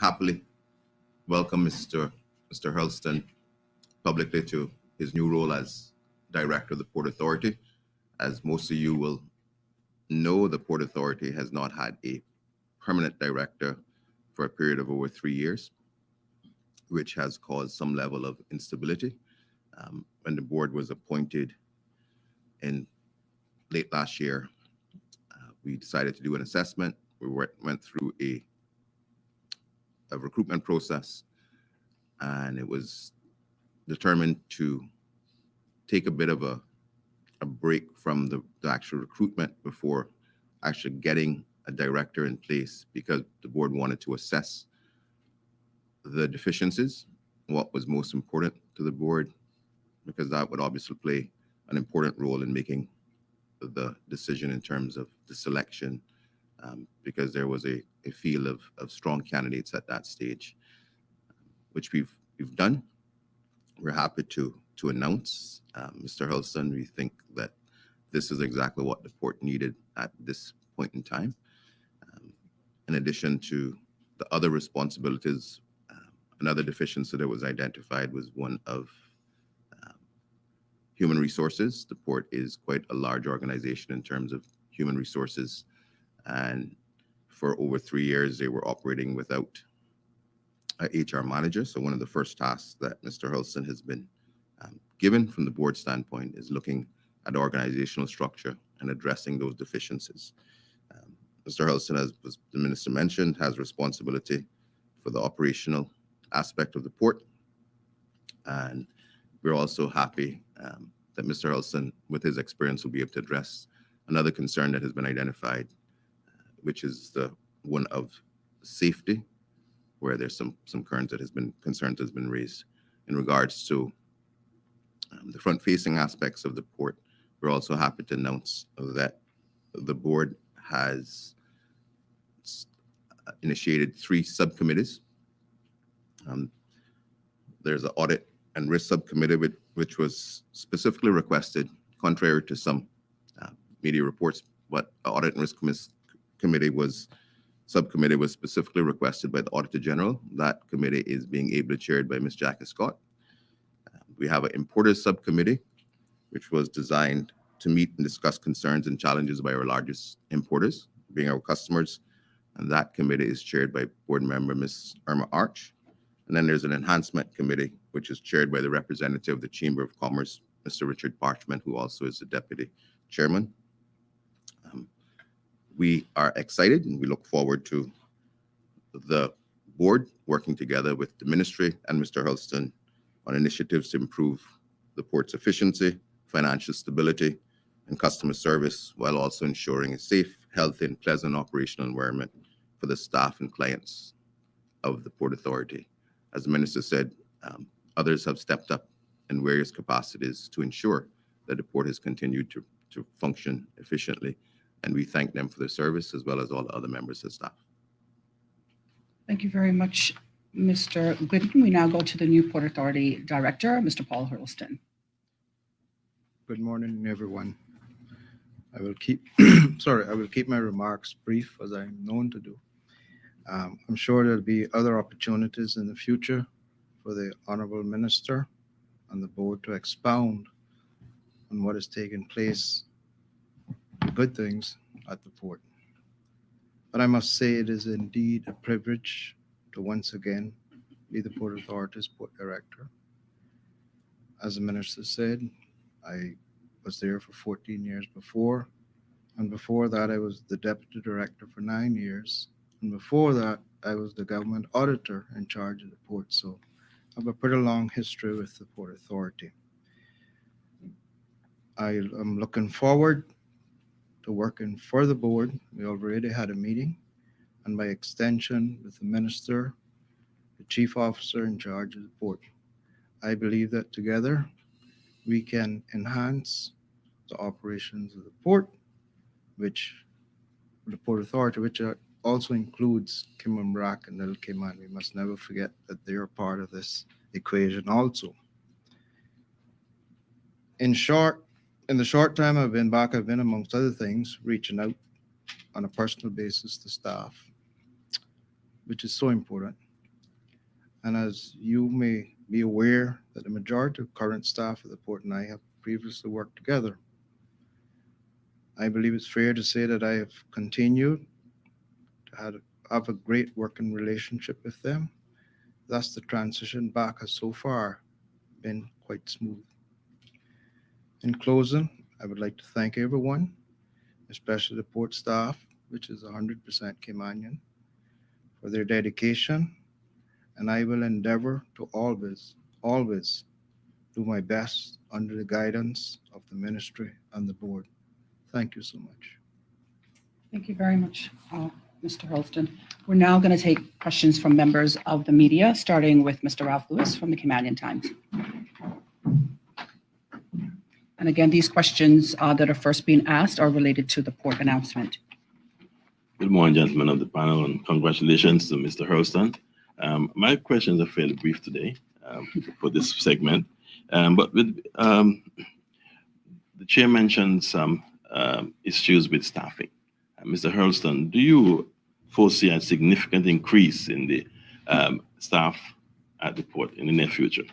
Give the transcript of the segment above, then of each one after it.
happily welcome Mr. Hurlston publicly to his new role as Director of the Port Authority. As most of you will know, the Port Authority has not had a permanent director for a period of over 3 years, which has caused some level of instability. When the board was appointed in late last year, we decided to do an assessment. We went through a recruitment process, and it was determined to take a bit of a break from the actual recruitment before actually getting a director in place, because the board wanted to assess the deficiencies, what was most important to the board, because that would obviously play an important role in making the decision in terms of the selection, because there was a field of strong candidates at that stage, which we've done. We're happy to announce Mr. Hurlston. We think that this is exactly what the port needed at this point in time. In addition to the other responsibilities, another deficiency that was identified was one of human resources. The port is quite a large organization in terms of human resources, and for over 3 years, they were operating without a HR manager. So one of the first tasks that Mr. Hurlston has been given from the board standpoint is looking at organizational structure and addressing those deficiencies. Mr. Hurlston, as the minister mentioned, has responsibility for the operational aspect of the port. And we're also happy that Mr. Hurlston, with his experience, will be able to address another concern that has been identified, which is the one of safety, where there's some concerns that has been raised in regards to the front-facing aspects of the port. We're also happy to announce that the board has initiated 3 subcommittees. There's an audit and risk subcommittee, which was specifically requested, contrary to some media reports, but audit and risk subcommittee was specifically requested by the Auditor General. That committee is being ably chaired by Ms. Jackie Scott. We have an importers subcommittee, which was designed to meet and discuss concerns and challenges by our largest importers, being our customers. And that committee is chaired by board member Ms. Irma Arch. And then there's an enhancement committee, which is chaired by the representative of the Chamber of Commerce, Mr. Richard Parchment, who also is the deputy chairman. We are excited, and we look forward to the board working together with the ministry and Mr. Hurlston on initiatives to improve the port's efficiency, financial stability, and customer service, while also ensuring a safe, healthy, and pleasant operational environment for the staff and clients of the Port Authority. As the minister said, others have stepped up in various capacities to ensure that the port has continued to function efficiently, and we thank them for their service, as well as all the other members of staff. Thank you very much, Mr. Glidden. We now go to the new Port Authority Director, Mr. Paul Hurlston. Good morning, everyone. I will keep my remarks brief, as I'm known to do. I'm sure there'll be other opportunities in the future for the Honourable Minister and the board to expound on what has taken place, the good things at the port. But I must say it is indeed a privilege to once again be the Port Authority's Port Director. As the Minister said, I was there for 14 years before, and before that I was the Deputy Director for 9 years, and before that I was the Government Auditor in charge of the port, so I have a pretty long history with the Port Authority. I am looking forward to working for the board. We already had a meeting, and by extension with the Minister, the Chief Officer in charge of the port. I believe that together we can enhance the operations of the port, which the Port Authority, which also includes Kimberbrack and Little Cayman. We must never forget that they are part of this equation also. In the short time I've been back, I've been, amongst other things, reaching out on a personal basis to staff, which is so important. And as you may be aware that the majority of current staff at the port and I have previously worked together, I believe it's fair to say that I have continued to have a great working relationship with them. Thus, the transition back has so far been quite smooth. In closing, I would like to thank everyone, especially the port staff, which is 100% Caymanian, for their dedication, and I will endeavor to always do my best under the guidance of the ministry and the board. Thank you so much. Thank you very much, Mr. Hurlston. We're now going to take questions from members of the media, starting with Mr. Ralph Lewis from the Caymanian Times. And again, these questions that are first being asked are related to the port announcement. Good morning, gentlemen of the panel, and congratulations to Mr. Hurlston. My questions are fairly brief today for this segment, but with, the chair mentioned some issues with staffing. Mr. Hurlston, do you foresee a significant increase in the staff at the port in the near future?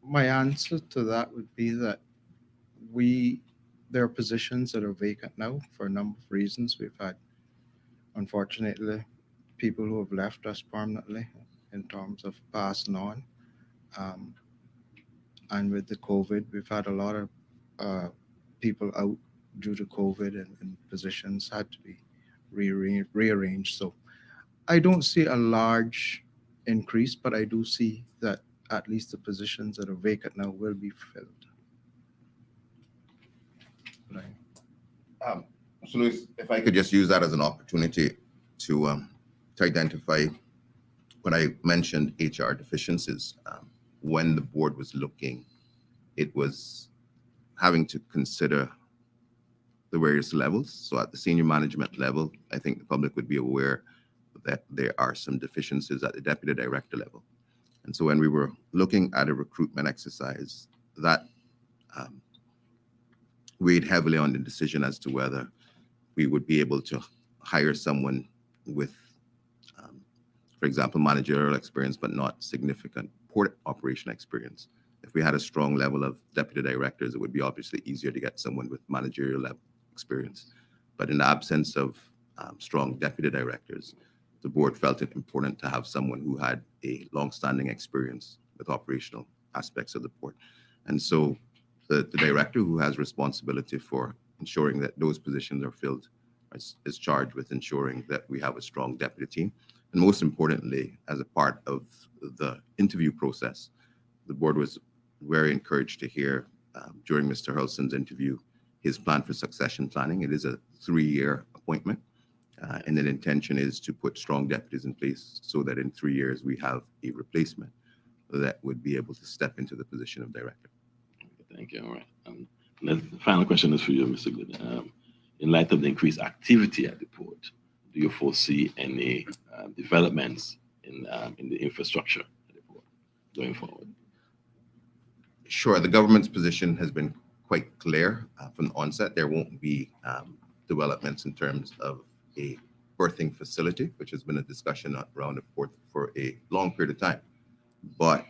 My answer to that would be that there are positions that are vacant now for a number of reasons. We've had, unfortunately, people who have left us permanently in terms of passing on. And with the COVID, we've had a lot of people out due to COVID, and positions had to be rearranged. So I don't see a large increase, but I do see that at least the positions that are vacant now will be filled. So Louis, if I could just use that as an opportunity to identify when I mentioned HR deficiencies, when the board was looking, it was having to consider the various levels. So at the senior management level, I think the public would be aware that there are some deficiencies at the deputy director level. And so when we were looking at a recruitment exercise, that weighed heavily on the decision as to whether we would be able to hire someone with, for example, managerial experience, but not significant port operation experience. If we had a strong level of deputy directors, it would be obviously easier to get someone with managerial level experience. But in the absence of strong deputy directors, the board felt it important to have someone who had a long-standing experience with operational aspects of the port. And so the director who has responsibility for ensuring that those positions are filled is charged with ensuring that we have a strong deputy team. And most importantly, as a part of the interview process, the board was very encouraged to hear during Mr. Hurlston's interview his plan for succession planning. It is a 3-year appointment, and the intention is to put strong deputies in place so that in 3 years we have a replacement that would be able to step into the position of director. Thank you. All right. The final question is for you, Mr. Glidden. In light of the increased activity at the port, do you foresee any developments in the infrastructure at the port going forward? Sure. The government's position has been quite clear from the onset. There won't be developments in terms of a berthing facility, which has been a discussion around the port for a long period of time. But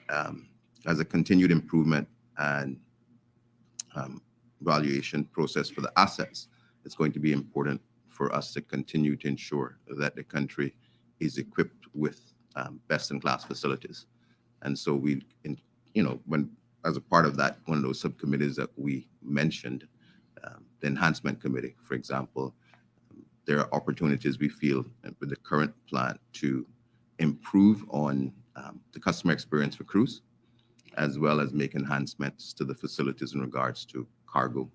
as a continued improvement and valuation process for the assets, it's going to be important for us to continue to ensure that the country is equipped with best-in-class facilities. And so as a part of that, one of those subcommittees that we mentioned, the enhancement committee, for example, there are opportunities we feel with the current plan to improve on the customer experience for cruise, as well as make enhancements to the facilities in regards to cargo.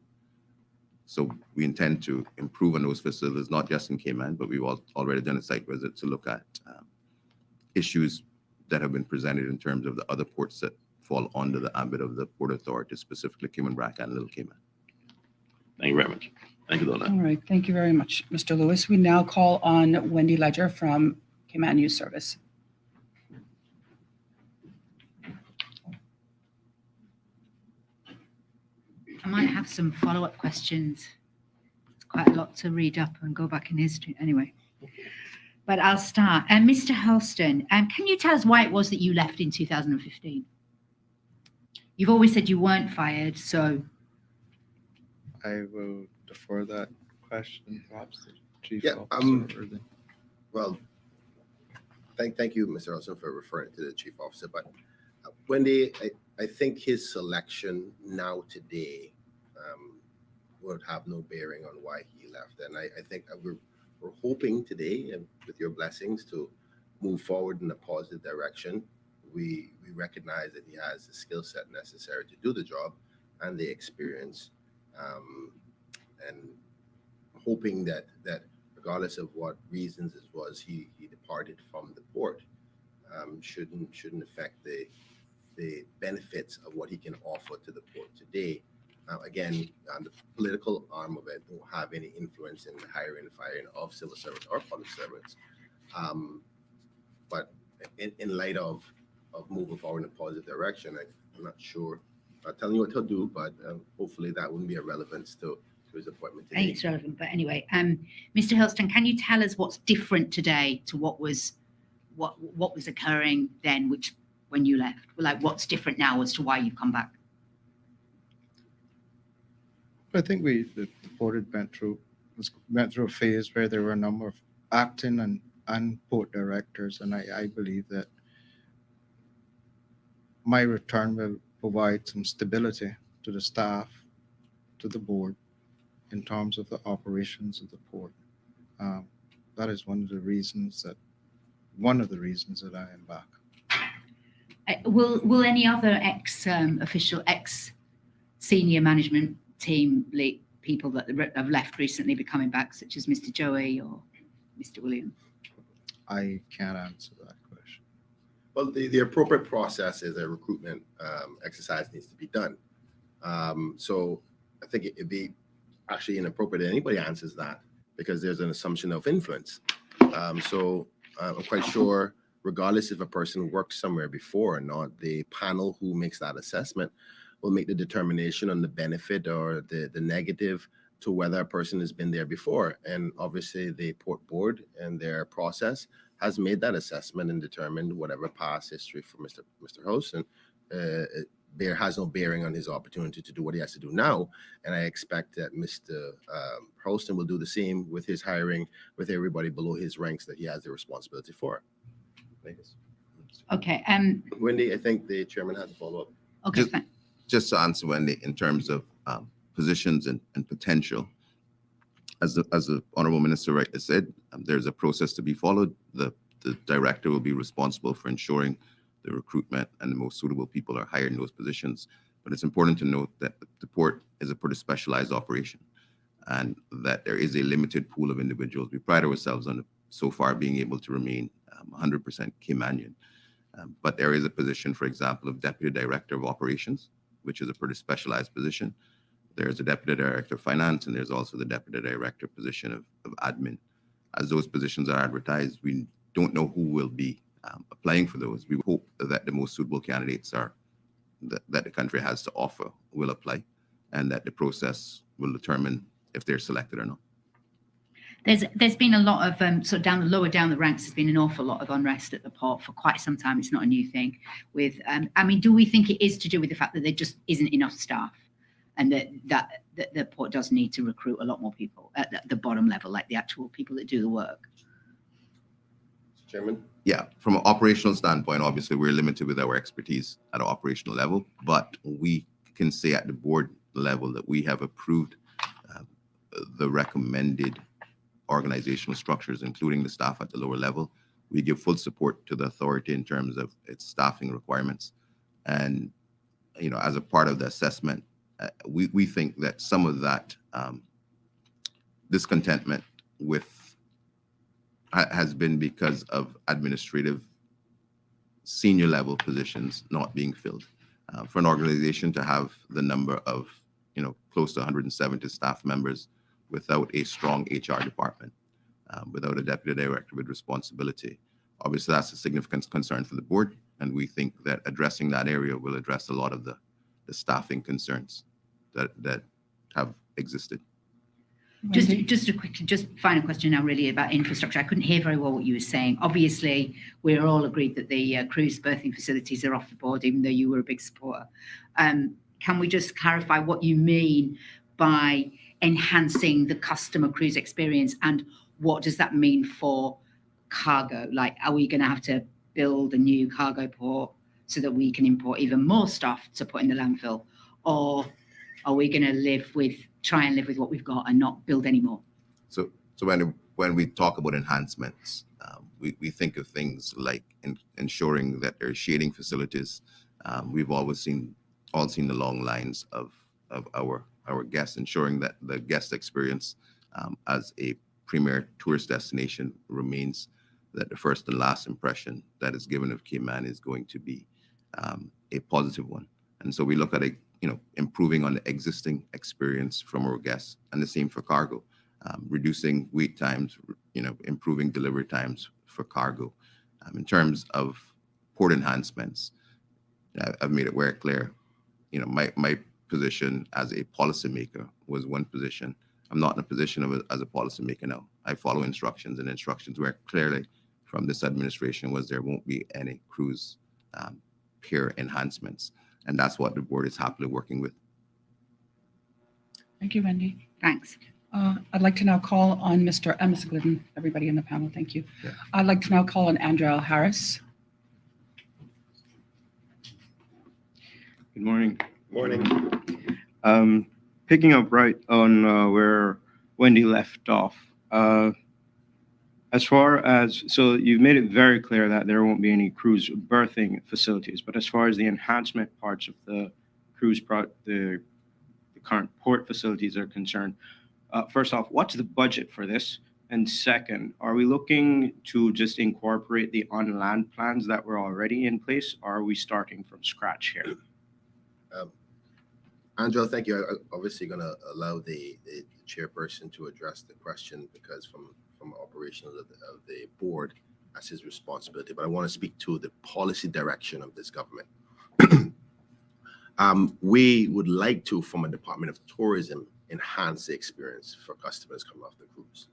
So we intend to improve on those facilities, not just in Cayman, but we've already done a site visit to look at issues that have been presented in terms of the other ports that fall under the ambit of the Port Authority, specifically Cayman Brac and Little Cayman. Thank you very much. Thank you, Donna. All right. Thank you very much, Mr. Lewis. We now call on Wendy Ledger from Cayman News Service. I might have some follow-up questions. It's quite a lot to read up and go back in history. Anyway, but I'll start. Mr. Hurlston, can you tell us why it was that you left in 2015? You've always said you weren't fired, so I will defer that question perhaps to Chief Yeah, Officer. Well, thank you, Mr. Olson, for referring to the chief officer. But Wendy, I think his selection now today would have no bearing on why he left. And I think we're hoping today, and with your blessings, to move forward in a positive direction. We recognize that he has the skill set necessary to do the job and the experience, and hoping that regardless of what reasons it was, he departed from the port, shouldn't affect the benefits of what he can offer to the port today. Again, the political arm of it won't have any influence in the hiring and firing of civil servants or public servants. But in light of moving forward in a positive direction, I'm not sure, not telling you what he'll do, but hopefully that wouldn't be a relevance to his appointment I think today. it's relevant. But anyway, Mr. Hurlston, can you tell us what's different today to what was occurring then, which when you left? Like, what's different now as to why you've come back? I think the port had went through a phase where there were a number of acting and port directors, and I believe that my return will provide some stability to the staff, to the board, in terms of the operations of the port. That is one of the reasons that I am back. Will any other ex-senior management team people that have left recently be coming back, such as Mr. Joey or Mr. William? I can't answer that question. Well, the appropriate process is a recruitment exercise needs to be done. So I think it'd be actually inappropriate that anybody answers that, because there's an assumption of influence. So I'm quite sure, regardless if a person worked somewhere before or not, the panel who makes that assessment will make the determination on the benefit or the negative to whether a person has been there before. And obviously the port board and their process has made that assessment and determined whatever past history for Mr. Hurlston, there has no bearing on his opportunity to do what he has to do now. And I expect that Mr. Hurlston will do the same with his hiring, with everybody below his ranks that he has the responsibility for. Okay. Wendy, I think the chairman has a follow-up. Okay. Just- Just to answer Wendy, in terms of positions and potential, as the Honorable Minister rightly said, there's a process to be followed. The director will be responsible for ensuring the recruitment and the most suitable people are hired in those positions. But it's important to note that the port is a pretty specialized operation, and that there is a limited pool of individuals. We pride ourselves on so far being able to remain 100% Caymanian. But there is a position, for example, of Deputy Director of Operations, which is a pretty specialized position. There's a Deputy Director of Finance, and there's also the Deputy Director position of Admin. As those positions are advertised, we don't know who will be applying for those. We hope that the most suitable candidates that the country has to offer will apply, and that the process will determine if they're selected or not. There's been a lot of sort of lower down the ranks. There's been an awful lot of unrest at the port for quite some time. It's not a new thing. With I mean, do we think it is to do with the fact that there just isn't enough staff, and that the port does need to recruit a lot more people at the bottom level, like the actual people that do the work? Chairman? Yeah, from an operational standpoint, obviously we're limited with our expertise at an operational level, but we can say at the board level that we have approved the recommended organizational structures, including the staff at the lower level. We give full support to the authority in terms of its staffing requirements. And, you know, as a part of the assessment, we think that some of that discontentment has been because of administrative senior level positions not being filled. For an organization to have the number of, you know, close to 170 staff members without a strong HR department, without a deputy director with responsibility, obviously that's a significant concern for the board. And we think that addressing that area will address a lot of the staffing concerns that have existed. Wendy? Just final question now, really about infrastructure. I couldn't hear very well what you were saying. Obviously, we're all agreed that the cruise berthing facilities are off the board, even though you were a big supporter. Can we just clarify what you mean by enhancing the customer cruise experience, and what does that mean for cargo? Like, are we going to have to build a new cargo port so that we can import even more stuff to put in the landfill, or are we going to try and live with what we've got and not build any more? So when we talk about enhancements, we think of things like ensuring that there are shading facilities. We've always seen the long lines of our guests, ensuring that the guest experience as a premier tourist destination remains, that the first and last impression that is given of Cayman is going to be a positive one. And so we look at improving on the existing experience from our guests, and the same for cargo, reducing wait times, improving delivery times for cargo. In terms of port enhancements, I've made it very clear, my position as a policymaker was one position. I'm not in a position as a policymaker now. I follow instructions, and instructions were clearly from this administration was there won't be any cruise pier enhancements. And that's what the board is happily working with. Thank you, Wendy. Thanks. I'd like to now call on Mr. Amos Glidden, everybody in the panel, thank you. Yeah. I'd like to now call on Andrea Harris. Good morning. Morning. Picking up right on where Wendy left off, as far as, so you've made it very clear that there won't be any cruise berthing facilities, but as far as the enhancement parts of the the current port facilities are concerned, first off, what's the budget for this? And second, are we looking to just incorporate the on-land plans that were already in place, or are we starting from scratch here? Angelo, thank you. I'm obviously going to allow the chairperson to address the question, because from operations of the board, that's his responsibility. But I want to speak to the policy direction of this government. We would like to, from a Department of Tourism, enhance the experience for customers coming off the cruise.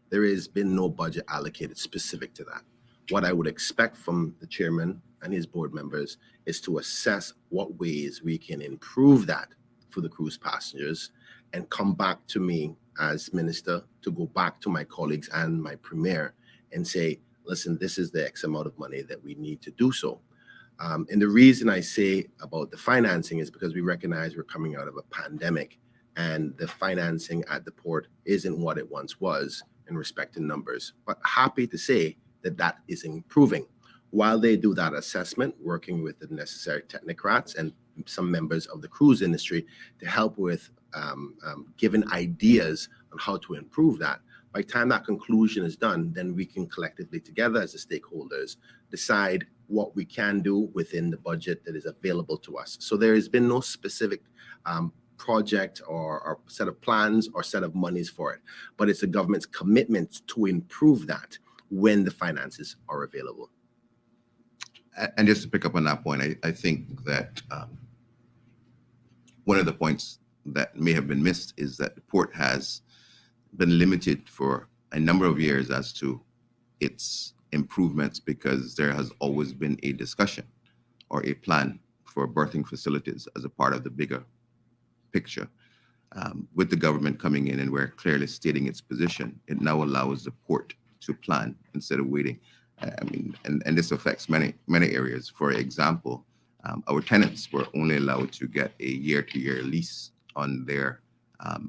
There has been no budget allocated specific to that. What I would expect from the chairman and his board members is to assess what ways we can improve that for the cruise passengers, and come back to me as minister to go back to my colleagues and my premier and say, listen, this is the X amount of money that we need to do so. And the reason I say about the financing is because we recognize we're coming out of a pandemic, and the financing at the port isn't what it once was in respect to numbers. But happy to say that that is improving. While they do that assessment, working with the necessary technocrats and some members of the cruise industry to help with giving ideas on how to improve that. By the time that conclusion is done, then we can collectively together as the stakeholders decide what we can do within the budget that is available to us. So there has been no specific project or set of plans or set of monies for it, but it's the government's commitment to improve that when the finances are available. And just to pick up on that point, I think that one of the points that may have been missed is that the port has been limited for a number of years as to its improvements, because there has always been a discussion or a plan for berthing facilities as a part of the bigger picture. With the government coming in and we're clearly stating its position, it now allows the port to plan instead of waiting. And this affects many areas. For example, our tenants were only allowed to get a year-to-year lease on their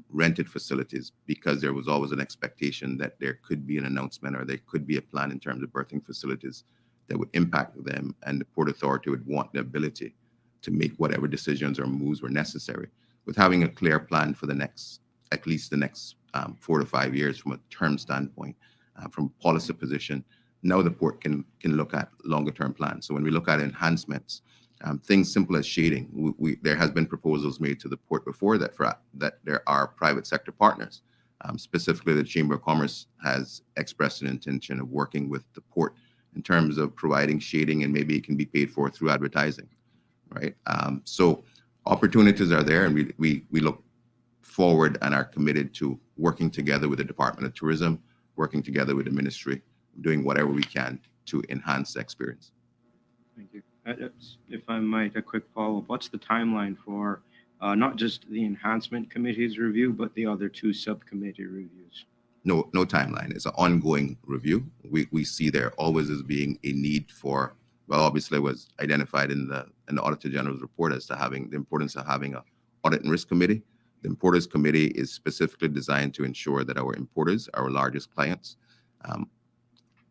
rented facilities, because there was always an expectation that there could be an announcement or there could be a plan in terms of berthing facilities that would impact them, and the Port Authority would want the ability to make whatever decisions or moves were necessary. With having a clear plan for at least the next 4 to 5 years from a term standpoint, from a policy position, now the port can look at longer term plans. So when we look at enhancements, things simple as shading, there has been proposals made to the port before that that there are private sector partners. Specifically, the Chamber of Commerce has expressed an intention of working with the port in terms of providing shading, and maybe it can be paid for through advertising, right? So opportunities are there, and we look forward and are committed to working together with the Department of Tourism, working together with the ministry, doing whatever we can to enhance the experience. Thank you. If I might, a quick follow-up. What's the timeline for not just the enhancement committee's review, but the other two subcommittee reviews? No timeline. It's an ongoing review. We see there always as being a need for, well, obviously it was identified in the Auditor General's report as to having the importance of having a audit and risk committee. The importers committee is specifically designed to ensure that our importers, our largest clients,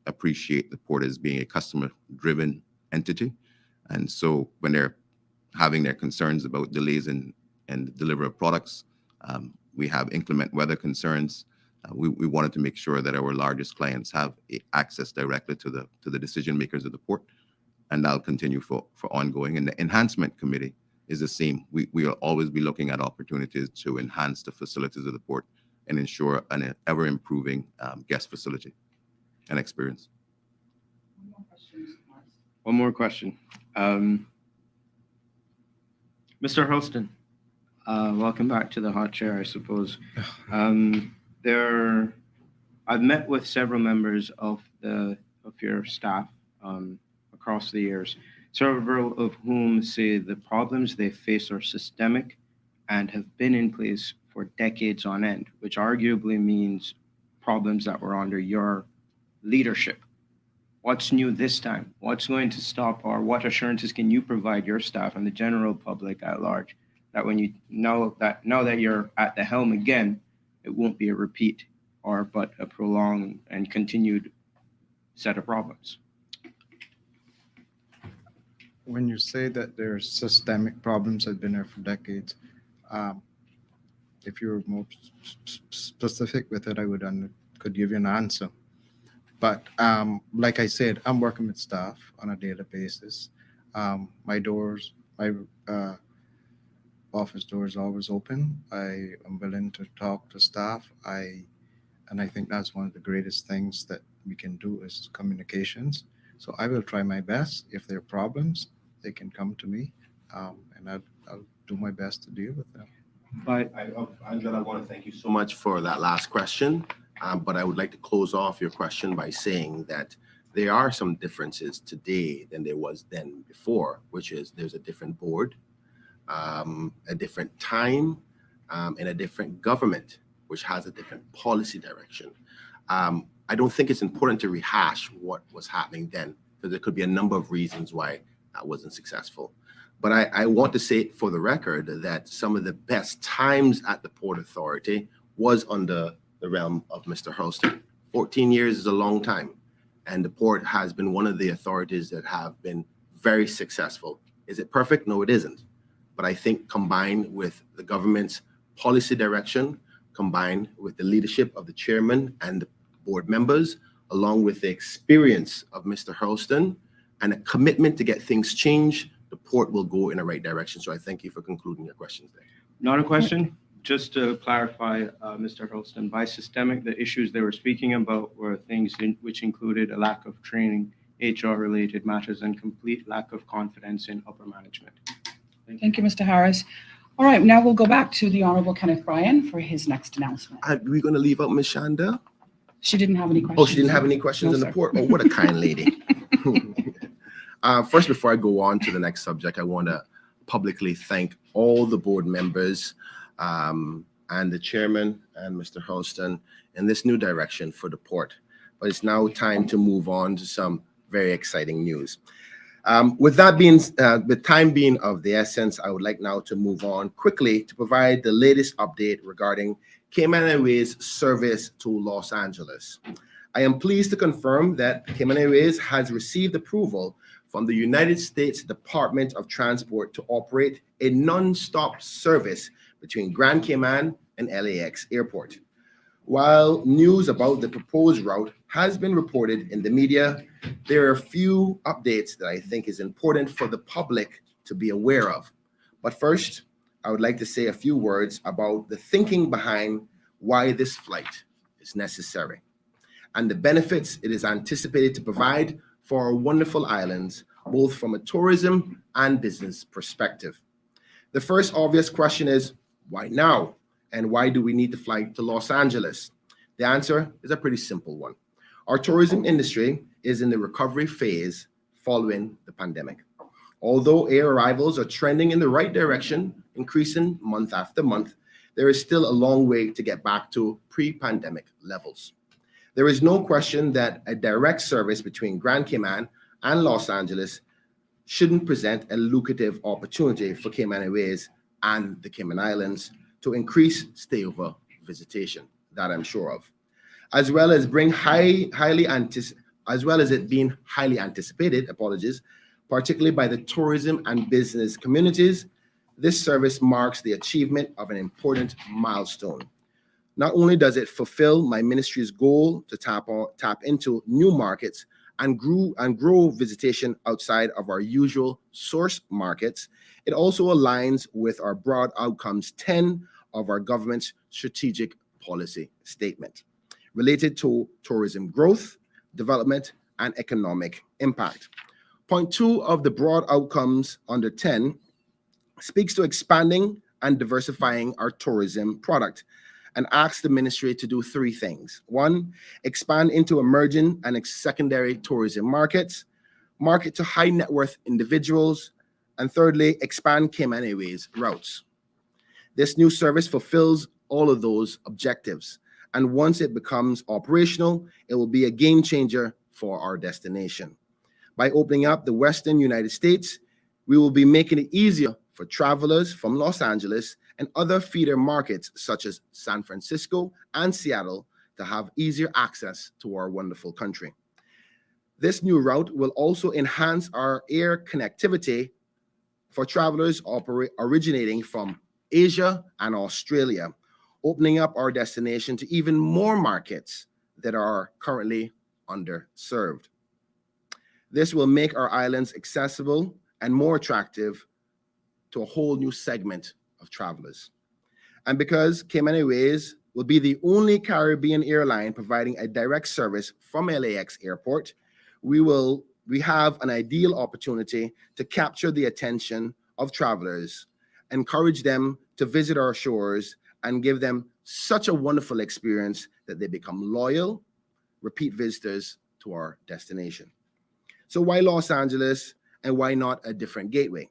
appreciate the port as being a customer-driven entity. And so when they're having their concerns about delays in delivery of products, we have inclement weather concerns. We wanted to make sure that our largest clients have access directly to the decision makers of the port, and that'll continue for ongoing. And the enhancement committee is the same. We will always be looking at opportunities to enhance the facilities of the port and ensure an ever improving guest facility and experience. One more question. Mr. Hurlston, welcome back to the hot chair, I suppose. I've met with several members of your staff across the years, several of whom say the problems they face are systemic and have been in place for decades on end, which arguably means problems that were under your leadership. What's new this time? What's going to stop, or what assurances can you provide your staff and the general public at large that when you know that you're at the helm again, it won't be a repeat but a prolonged and continued set of problems? When you say that there's systemic problems that have been there for decades, if you're more specific with it, I could give you an answer. But like I said, I'm working with staff on a daily basis. My office door is always open. I am willing to talk to staff. And I think that's one of the greatest things that we can do is communications. So I will try my best. If there are problems, they can come to me, and I'll do my best to deal with them. But Angela, I want to thank you so much for that last question. But I would like to close off your question by saying that there are some differences today than there was then before, which is there's a different board, a different time, and a different government, which has a different policy direction. I don't think it's important to rehash what was happening then, because there could be a number of reasons why that wasn't successful. But I want to say for the record that some of the best times at the Port Authority was under the realm of Mr. Hurlston. 14 years is a long time, and the port has been one of the authorities that have been very successful. Is it perfect? No, it isn't. But I think combined with the government's policy direction, combined with the leadership of the chairman and the board members, along with the experience of Mr. Hurlston and a commitment to get things changed, the port will go in the right direction. So I thank you for concluding your questions there. not a question. Just to clarify, Mr. Hurlston, by systemic, the issues they were speaking about were things which included a lack of training, HR-related matters, and complete lack of confidence in upper management. Thank you, Mr. Harris. All right, now we'll go back to the Honorable Kenneth Bryan for his next announcement. Are we going to leave out Ms. Shanda? She didn't have any questions. Oh, she didn't have any questions No, in the sir. port? Oh, what a kind lady. First, before I go on to the next subject, I want to publicly thank all the board members and the chairman and Mr. Hurlston in this new direction for the port. But it's now time to move on to some very exciting news. With that being, the time being of the essence, I would like now to move on quickly to provide the latest update regarding Cayman Airways service to Los Angeles. I am pleased to confirm that Cayman Airways has received approval from the United States Department of Transport to operate a non-stop service between Grand Cayman and LAX Airport. While news about the proposed route has been reported in the media, there are a few updates that I think is important for the public to be aware of. But first, I would like to say a few words about the thinking behind why this flight is necessary and the benefits it is anticipated to provide for our wonderful islands, both from a tourism and business perspective. The first obvious question is, why now? And why do we need to fly to Los Angeles? The answer is a pretty simple one. Our tourism industry is in the recovery phase following the pandemic. Although air arrivals are trending in the right direction, increasing month after month, there is still a long way to get back to pre-pandemic levels. There is no question that a direct service between Grand Cayman and Los Angeles shouldn't present a lucrative opportunity for Cayman Airways and the Cayman Islands to increase stayover visitation, that I'm sure of, as well as it being highly anticipated, particularly by the tourism and business communities. This service marks the achievement of an important milestone. Not only does it fulfill my ministry's goal to tap into new markets and grow visitation outside of our usual source markets, it also aligns with our broad outcomes 10 of our government's strategic policy statement related to tourism growth, development, and economic impact. Point 2 of the broad outcomes under 10 speaks to expanding and diversifying our tourism product and asks the ministry to do 3 things. 1, expand into emerging and secondary tourism markets, market to high net worth individuals, and thirdly, expand Cayman Airways routes. This new service fulfills all of those objectives, and once it becomes operational, it will be a game changer for our destination. By opening up the Western United States, we will be making it easier for travelers from Los Angeles and other feeder markets such as San Francisco and Seattle to have easier access to our wonderful country. This new route will also enhance our air connectivity for travelers originating from Asia and Australia, opening up our destination to even more markets that are currently underserved. This will make our islands accessible and more attractive to a whole new segment of travelers. And because Cayman Airways will be the only Caribbean airline providing a direct service from LAX airport, we have an ideal opportunity to capture the attention of travelers, encourage them to visit our shores, and give them such a wonderful experience that they become loyal, repeat visitors to our destination. So why Los Angeles and why not a different gateway?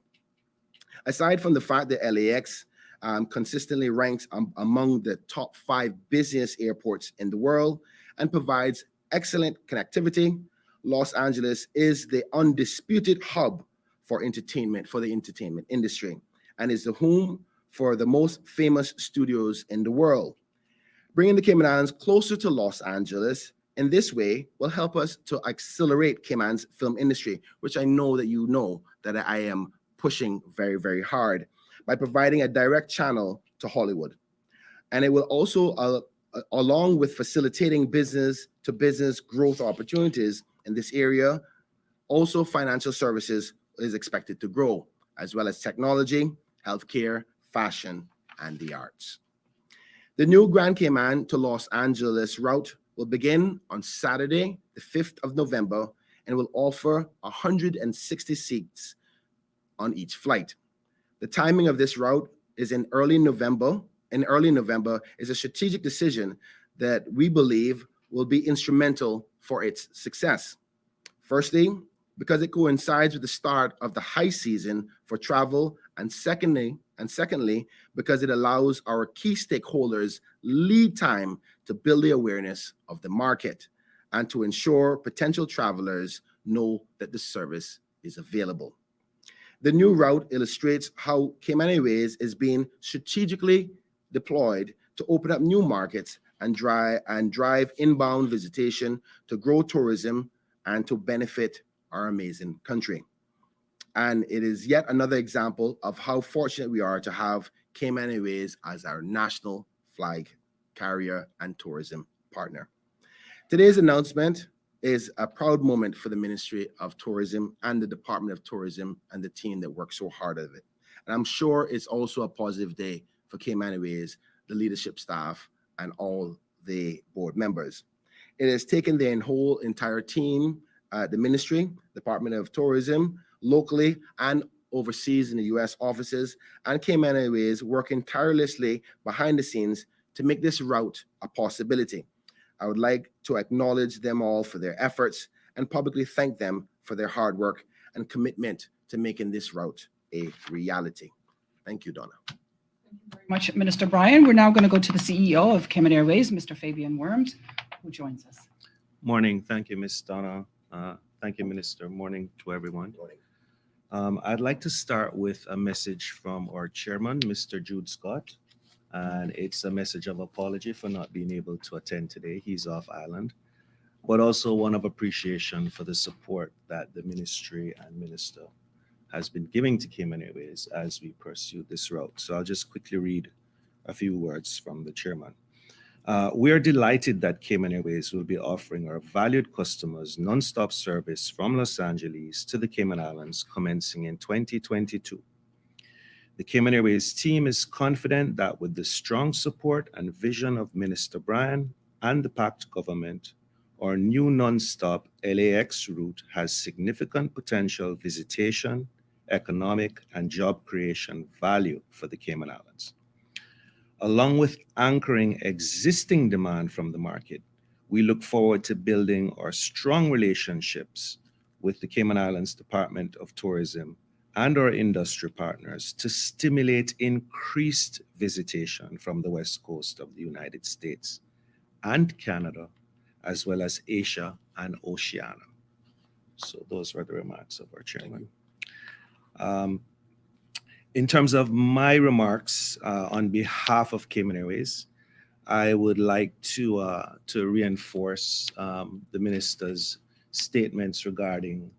Aside from the fact that LAX consistently ranks among the top 5 busiest airports in the world and provides excellent connectivity, Los Angeles is the undisputed hub for the entertainment industry and is the home for the most famous studios in the world. Bringing the Cayman Islands closer to Los Angeles in this way will help us to accelerate Cayman's film industry, which I know that you know that I am pushing very, very hard by providing a direct channel to Hollywood. And it will also, along with facilitating business-to-business growth opportunities in this area, also financial services is expected to grow, as well as technology, healthcare, fashion, and the arts. The new Grand Cayman to Los Angeles route will begin on Saturday, the 5th of November, and will offer 160 seats on each flight. The timing of this route is in early November. Early November is a strategic decision that we believe will be instrumental for its success. Firstly, because it coincides with the start of the high season for travel, and secondly, because it allows our key stakeholders lead time to build the awareness of the market and to ensure potential travelers know that the service is available. The new route illustrates how Cayman Airways is being strategically deployed to open up new markets and drive inbound visitation to grow tourism and to benefit our amazing country. And it is yet another example of how fortunate we are to have Cayman Airways as our national flag carrier and tourism partner. Today's announcement is a proud moment for the Ministry of Tourism and the Department of Tourism and the team that worked so hard at it. And I'm sure it's also a positive day for Cayman Airways, the leadership staff, and all the board members. It has taken the entire team, the Ministry, Department of Tourism, locally, and overseas in the U.S. offices and Cayman Airways working tirelessly behind the scenes to make this route a possibility. I would like to acknowledge them all for their efforts and publicly thank them for their hard work and commitment to making this route a reality. Thank you, Donna. Very much, Minister Bryan. We're now going to go to the CEO of Cayman Airways, Mr. Fabian Worms, who joins us. Morning. Thank you, Ms. Donna. Thank you, Minister. Morning to everyone. I'd like to start with a message from our chairman, Mr. Jude Scott, and it's a message of apology for not being able to attend today. He's off island, but also one of appreciation for the support that the ministry and minister has been giving to Cayman Airways as we pursue this route. So I'll just quickly read a few words from the chairman. We are delighted that Cayman Airways will be offering our valued customers non-stop service from Los Angeles to the Cayman Islands commencing in 2022. The Cayman Airways team is confident that with the strong support and vision of Minister Bryan and the PACT government, our new non-stop LAX route has significant potential visitation, economic, and job creation value for the Cayman Islands. Along with anchoring existing demand from the market, we look forward to building our strong relationships with the Cayman Islands Department of Tourism and our industry partners to stimulate increased visitation from the West Coast of the United States and Canada, as well as Asia and Oceania. So those were the remarks of our chairman. In terms of my remarks on behalf of Cayman Airways, I would like to reinforce the minister's statements regarding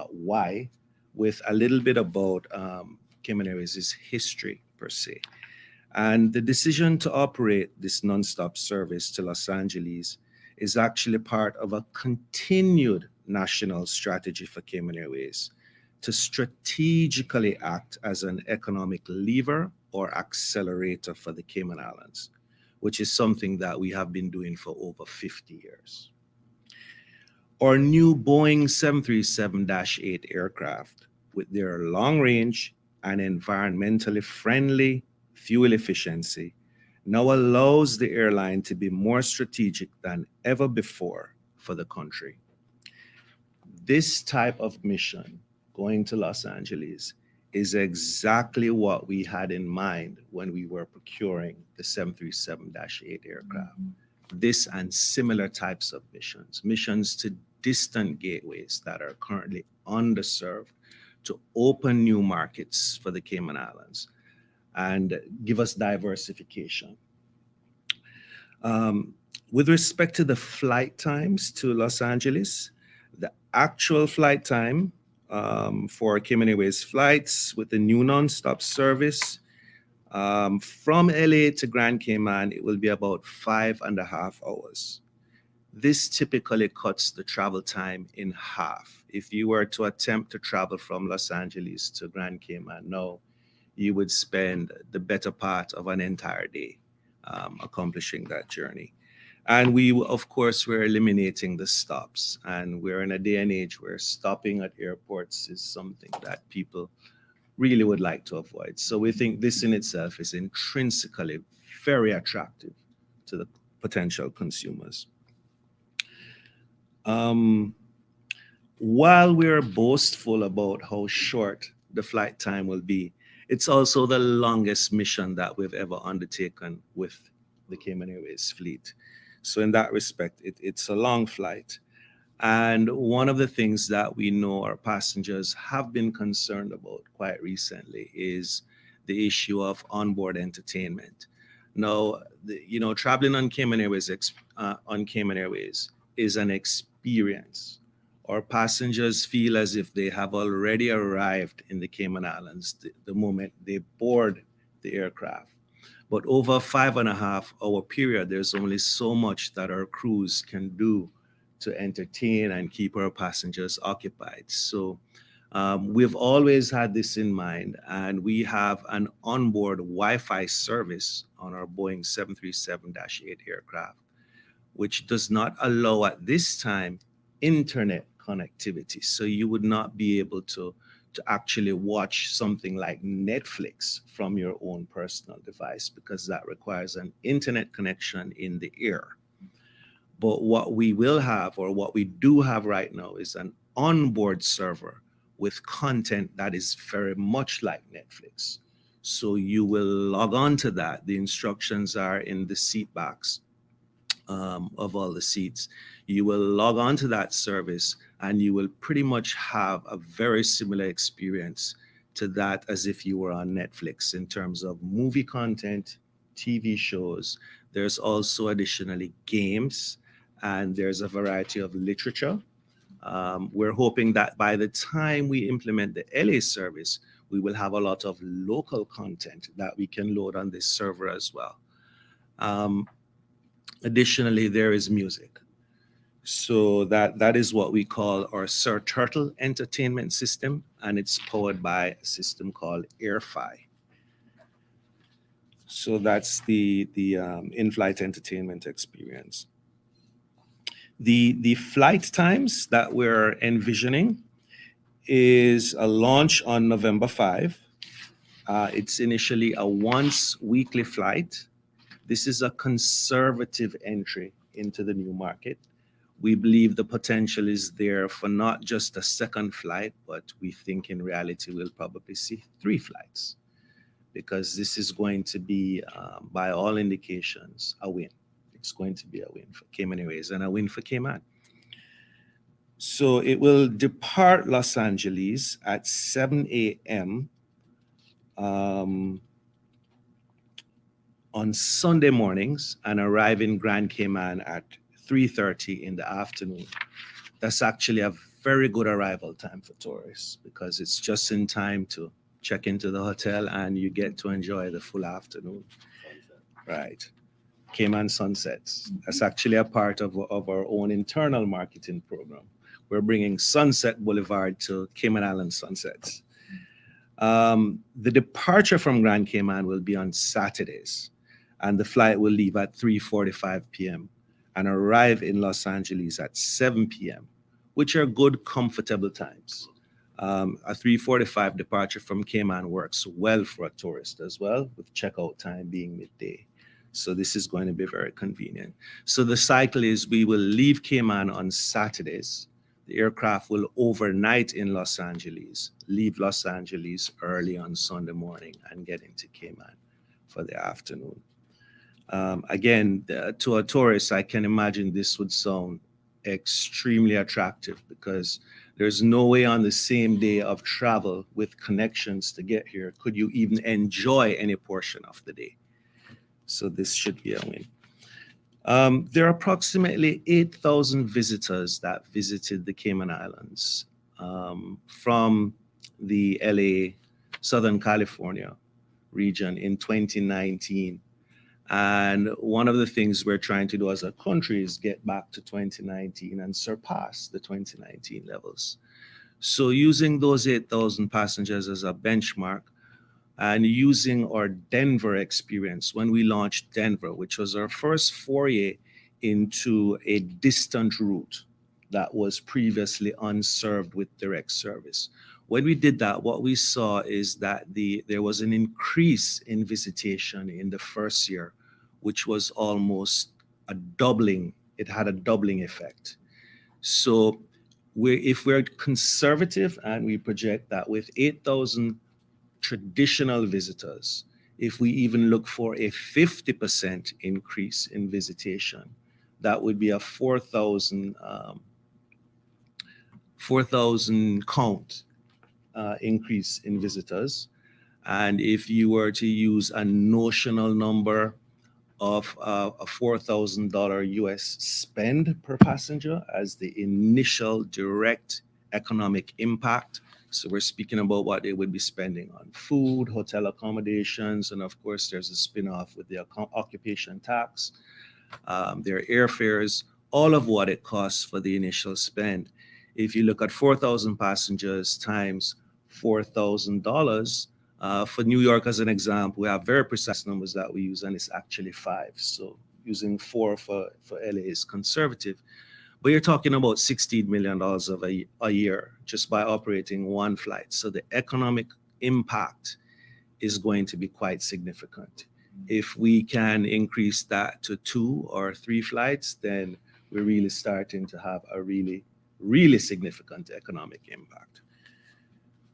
why, with a little bit about Cayman Airways' history per se. And the decision to operate this nonstop service to Los Angeles is actually part of a continued national strategy for Cayman Airways to strategically act as an economic lever or accelerator for the Cayman Islands, which is something that we have been doing for over 50 years. Our new Boeing 737-8 aircraft, with their long range and environmentally friendly fuel efficiency, now allows the airline to be more strategic than ever before for the country. This type of mission, going to Los Angeles, is exactly what we had in mind when we were procuring the 737-8 aircraft. This and similar types of missions to distant gateways that are currently underserved, to open new markets for the Cayman Islands and give us diversification. With respect to the flight times to Los Angeles, the actual flight time for Cayman Airways flights with the new non-stop service from LA to Grand Cayman, it will be about 5.5 hours. This typically cuts the travel time in half. If you were to attempt to travel from Los Angeles to Grand Cayman now, you would spend the better part of an entire day accomplishing that journey. And we, of course, we're eliminating the stops. And we're in a day and age where stopping at airports is something that people really would like to avoid. So we think this in itself is intrinsically very attractive to the potential consumers. While we're boastful about how short the flight time will be, it's also the longest mission that we've ever undertaken with the Cayman Airways fleet. So in that respect, it's a long flight. And one of the things that we know our passengers have been concerned about quite recently is the issue of onboard entertainment. Now, traveling on Cayman Airways is an experience. Our passengers feel as if they have already arrived in the Cayman Islands the moment they board the aircraft. But over a 5.5-hour period, there's only so much that our crews can do to entertain and keep our passengers occupied. So we've always had this in mind, and we have an onboard Wi-Fi service on our Boeing 737-8 aircraft, which does not allow at this time internet connectivity. So you would not be able to to actually watch something like Netflix from your own personal device, because that requires an internet connection in the ear. But what we will have, or what we do have right now, is an onboard server with content that is very much like Netflix. So you will log on to that. The instructions are in the seat backs of all the seats. You will log on to that service, and you will pretty much have a very similar experience to that as if you were on Netflix in terms of movie content, TV shows. There's also additionally games, and there's a variety of literature. We're hoping that by the time we implement the LA service, we will have a lot of local content that we can load on this server as well. Additionally, there is music. So that is what we call our Sir Turtle entertainment system, and it's powered by a system called AirFi. So that's the in-flight entertainment experience. The flight times that we're envisioning is a launch on November 5. It's initially a once weekly flight. This is a conservative entry into the new market. We believe the potential is there for not just a second flight, but we think in reality we'll probably see 3 flights, because this is going to be, by all indications, a win. It's going to be a win for Cayman Airways and a win for Cayman. So it will depart Los Angeles at 7 a.m. On Sunday mornings and arrive in Grand Cayman at 3:30 in the afternoon. That's actually a very good arrival time for tourists, because it's just in time to check into the hotel and you get to enjoy the full afternoon. Right. Cayman Sunsets. That's actually a part of our own internal marketing program. We're bringing Sunset Boulevard to Cayman Island Sunsets. The departure from Grand Cayman will be on Saturdays, and the flight will leave at 3:45 p.m. and arrive in Los Angeles at 7 p.m., which are good, comfortable times. A 3:45 departure from Cayman works well for a tourist as well, with checkout time being midday. So this is going to be very convenient. So the cycle is we will leave Cayman on Saturdays. The aircraft will overnight in Los Angeles, leave Los Angeles early on Sunday morning, and get into Cayman for the afternoon. Again, to a tourist, I can imagine this would sound extremely attractive, because there's no way on the same day of travel with connections to get here could you even enjoy any portion of the day. So this should be a win. There are approximately 8,000 visitors that visited the Cayman Islands from the LA, Southern California region in 2019. And one of the things we're trying to do as a country is get back to 2019 and surpass the 2019 levels. So using those 8,000 passengers as a benchmark, and using our Denver experience when we launched Denver, which was our first foray into a distant route that was previously unserved with direct service. When we did that, what we saw is that there was an increase in visitation in the first year, which was almost a doubling. It had a doubling effect. So if we're conservative and we project that with 8,000 traditional visitors, if we even look for a 50% increase in visitation, that would be a 4,000 count increase in visitors. And if you were to use a notional number of a $4,000 US spend per passenger as the initial direct economic impact, so we're speaking about what they would be spending on food, hotel accommodations, and of course there's a spin-off with the occupation tax, their airfares, all of what it costs for the initial spend. If you look at 4,000 passengers times $4,000, for New York as an example, we have very precise numbers that we use, and it's actually 5. So using 4 for LA is conservative. But you're talking about $16 million of a year just by operating one flight. So the economic impact is going to be quite significant. If we can increase that to 2 or 3 flights, then we're really starting to have a really, really significant economic impact.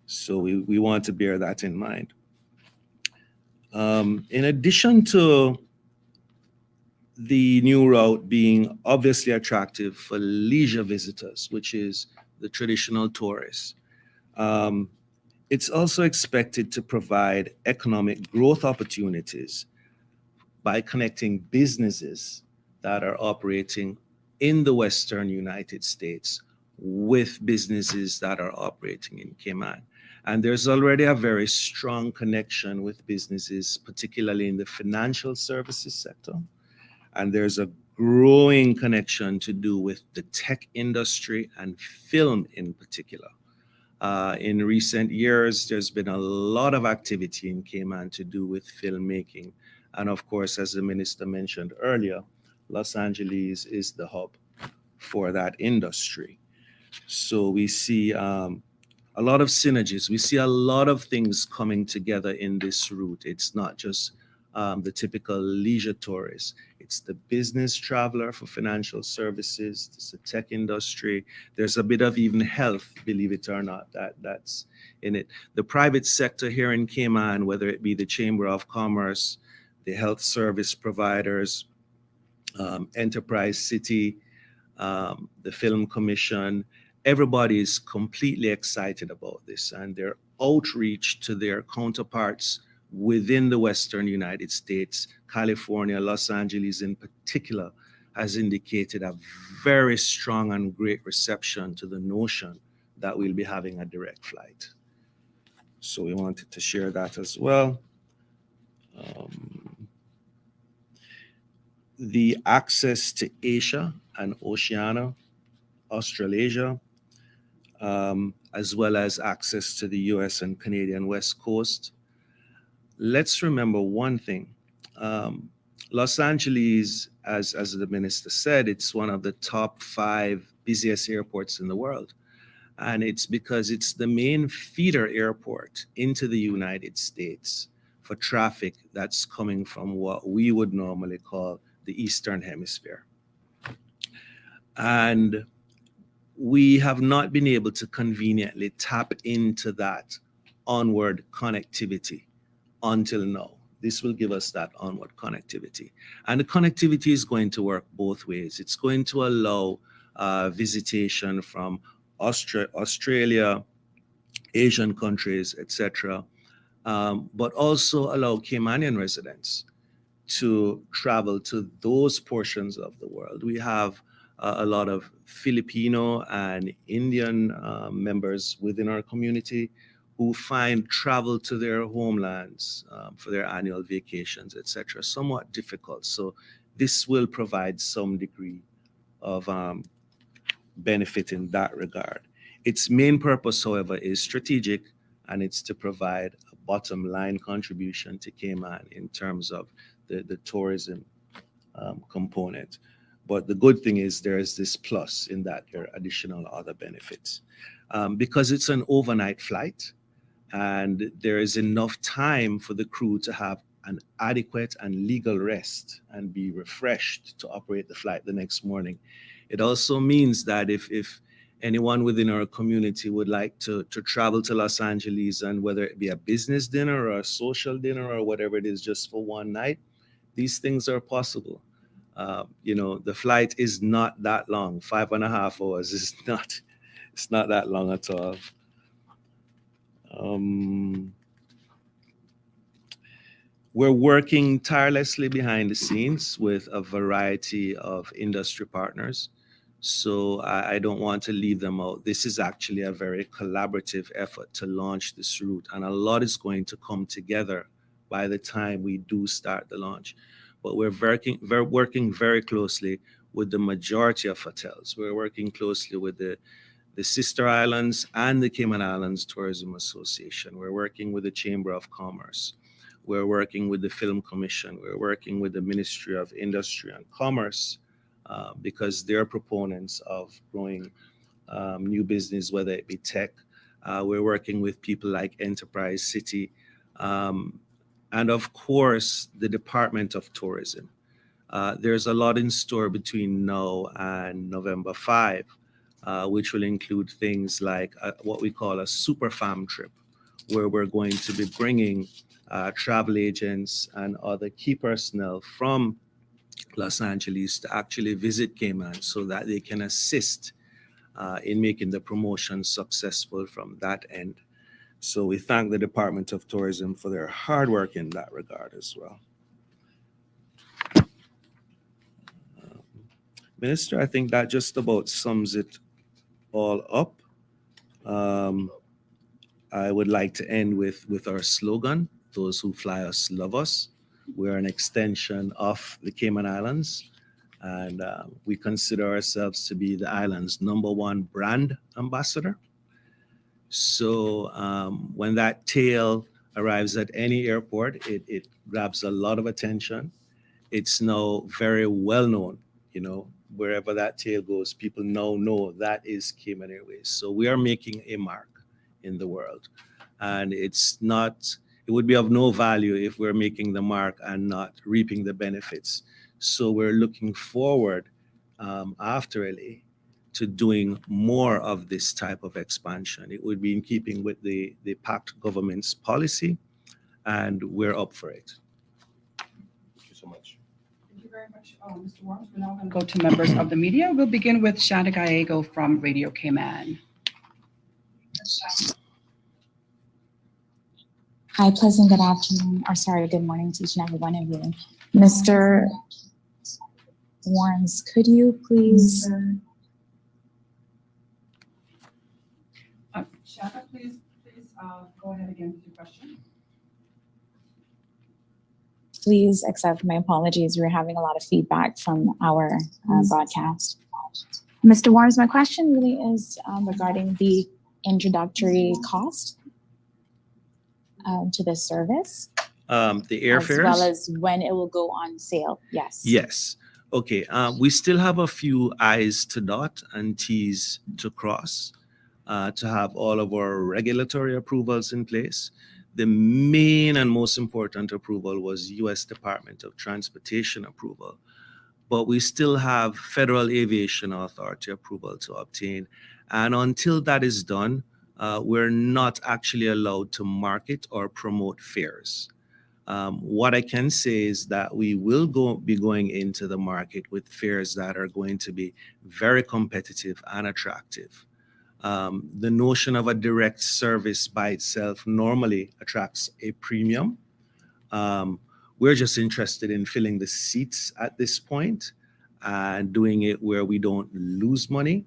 So we want to bear that in mind. In addition to the new route being obviously attractive for leisure visitors, which is the traditional tourists, it's also expected to provide economic growth opportunities by connecting businesses that are operating in the Western United States with businesses that are operating in Cayman. And there's already a very strong connection with businesses, particularly in the financial services sector. And there's a growing connection to do with the tech industry and film in particular. In recent years, there's been a lot of activity in Cayman to do with filmmaking. And of course, as the minister mentioned earlier, Los Angeles is the hub for that industry. So we see a lot of synergies. We see a lot of things coming together in this route. It's not just the typical leisure tourist. It's the business traveler for financial services. It's the tech industry. There's a bit of even health, believe it or not, that's in it. The private sector here in Cayman, whether it be the Chamber of Commerce, the health service providers, Enterprise City, the Film Commission, everybody is completely excited about this, and their outreach to their counterparts within the Western United States, California, Los Angeles in particular, has indicated a very strong and great reception to the notion that we'll be having a direct flight. So we wanted to share that as well. The access to Asia and Oceania, Australasia, as well as access to the US and Canadian West Coast. Let's remember one thing. Los Angeles, as the minister said, it's one of the top 5 busiest airports in the world. And it's because it's the main feeder airport into the United States for traffic that's coming from what we would normally call the Eastern Hemisphere. And we have not been able to conveniently tap into that onward connectivity until now. This will give us that onward connectivity. And the connectivity is going to work both ways. It's going to allow visitation from Australia, Asian countries, etc., but also allow Caymanian residents to travel to those portions of the world. We have a lot of Filipino and Indian members within our community who find travel to their homelands for their annual vacations, etc., somewhat difficult. So this will provide some degree of benefit in that regard. Its main purpose, however, is strategic, and it's to provide a bottom line contribution to Cayman in terms of the tourism component. But the good thing is there is this plus in that there are additional other benefits. Because it's an overnight flight and there is enough time for the crew to have an adequate and legal rest and be refreshed to operate the flight the next morning. It also means that if anyone within our community would like to travel to Los Angeles, and whether it be a business dinner or a social dinner or whatever it is just for one night, these things are possible. The flight is not that long. 5.5 hours is it's not that long at all. We're working tirelessly behind the scenes with a variety of industry partners. So I don't want to leave them out. This is actually a very collaborative effort to launch this route, and a lot is going to come together by the time we do start the launch. But we're working very closely with the majority of hotels. We're working closely with the Sister Islands and the Cayman Islands Tourism Association. We're working with the Chamber of Commerce. We're working with the Film Commission. We're working with the Ministry of Industry and Commerce, because they're proponents of growing new business, whether it be tech. We're working with people like Enterprise City, and of course, the Department of Tourism. There's a lot in store between now and November 5, which will include things like what we call a super farm trip, where we're going to be bringing travel agents and other key personnel from Los Angeles to actually visit Cayman so that they can assist in making the promotion successful from that end. So we thank the Department of Tourism for their hard work in that regard as well. Minister, I think that just about sums it all up. I would like to end with our slogan, "Those who fly us love us." We're an extension of the Cayman Islands, and we consider ourselves to be the island's #1 brand ambassador. So when that tail arrives at any airport, it grabs a lot of attention. It's now very well known, wherever that tail goes, people now know that is Cayman Airways. So we are making a mark in the world. And it would be of no value if we're making the mark and not reaping the benefits. So we're looking forward after LA to doing more of this type of expansion. It would be in keeping with the PACT government's policy, and we're up for it. Thank you so much. Thank you very much, Mr. Worms. We're now going to go to members of the media. We'll begin with Shanda Gallego from Radio Cayman. Hi, pleasant good afternoon, or sorry, good morning to each and every one of you. Mr. Worms, could you please... Shanda, please go ahead again with your question. Please accept my apologies. We're having a lot of feedback from our broadcast. Mr. Worms, my question really is regarding the introductory cost to this service. The airfares? As well as when it will go on sale, yes. Yes. Okay. We still have a few I's to dot and T's to cross to have all of our regulatory approvals in place. The main and most important approval was U.S. Department of Transportation approval, but we still have Federal Aviation Authority approval to obtain. And until that is done, we're not actually allowed to market or promote fares. What I can say is that we will be going into the market with fares that are going to be very competitive and attractive. The notion of a direct service by itself normally attracts a premium. We're just interested in filling the seats at this point and doing it where we don't lose money.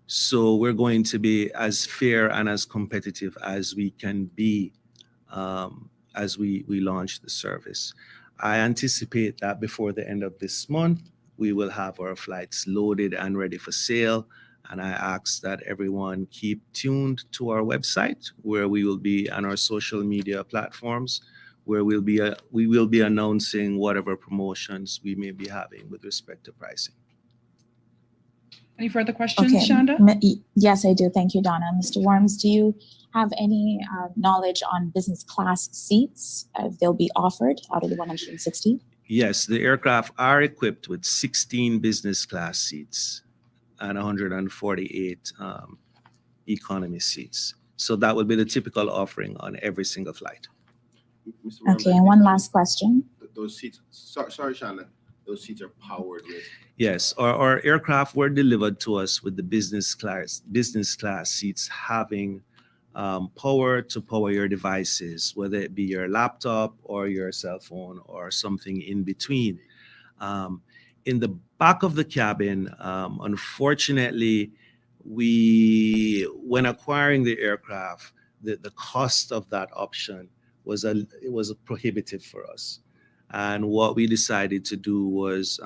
So we're going to be as fair and as competitive as we can be as we launch the service. I anticipate that before the end of this month, we will have our flights loaded and ready for sale. And I ask that everyone keep tuned to our website, where we will be on our social media platforms, where we will be announcing whatever promotions we may be having with respect to pricing. Any further questions, Okay. Shanda? Yes, I do. Thank you, Donna. Mr. Worms, do you have any knowledge on business class seats they'll be offered out of the 160? Yes, the aircraft are equipped with 16 business class seats and 148 economy seats. So that would be the typical offering on every single flight. Mr. Worms, Okay, and one last question. Those seats, sorry, Shanda, those seats are powered with. Yes, our aircraft were delivered to us with the business class seats having power to power your devices, whether it be your laptop or your cell phone or something in between. In the back of the cabin, unfortunately, when acquiring the aircraft, the cost of that option was prohibitive for us. And what we decided to do was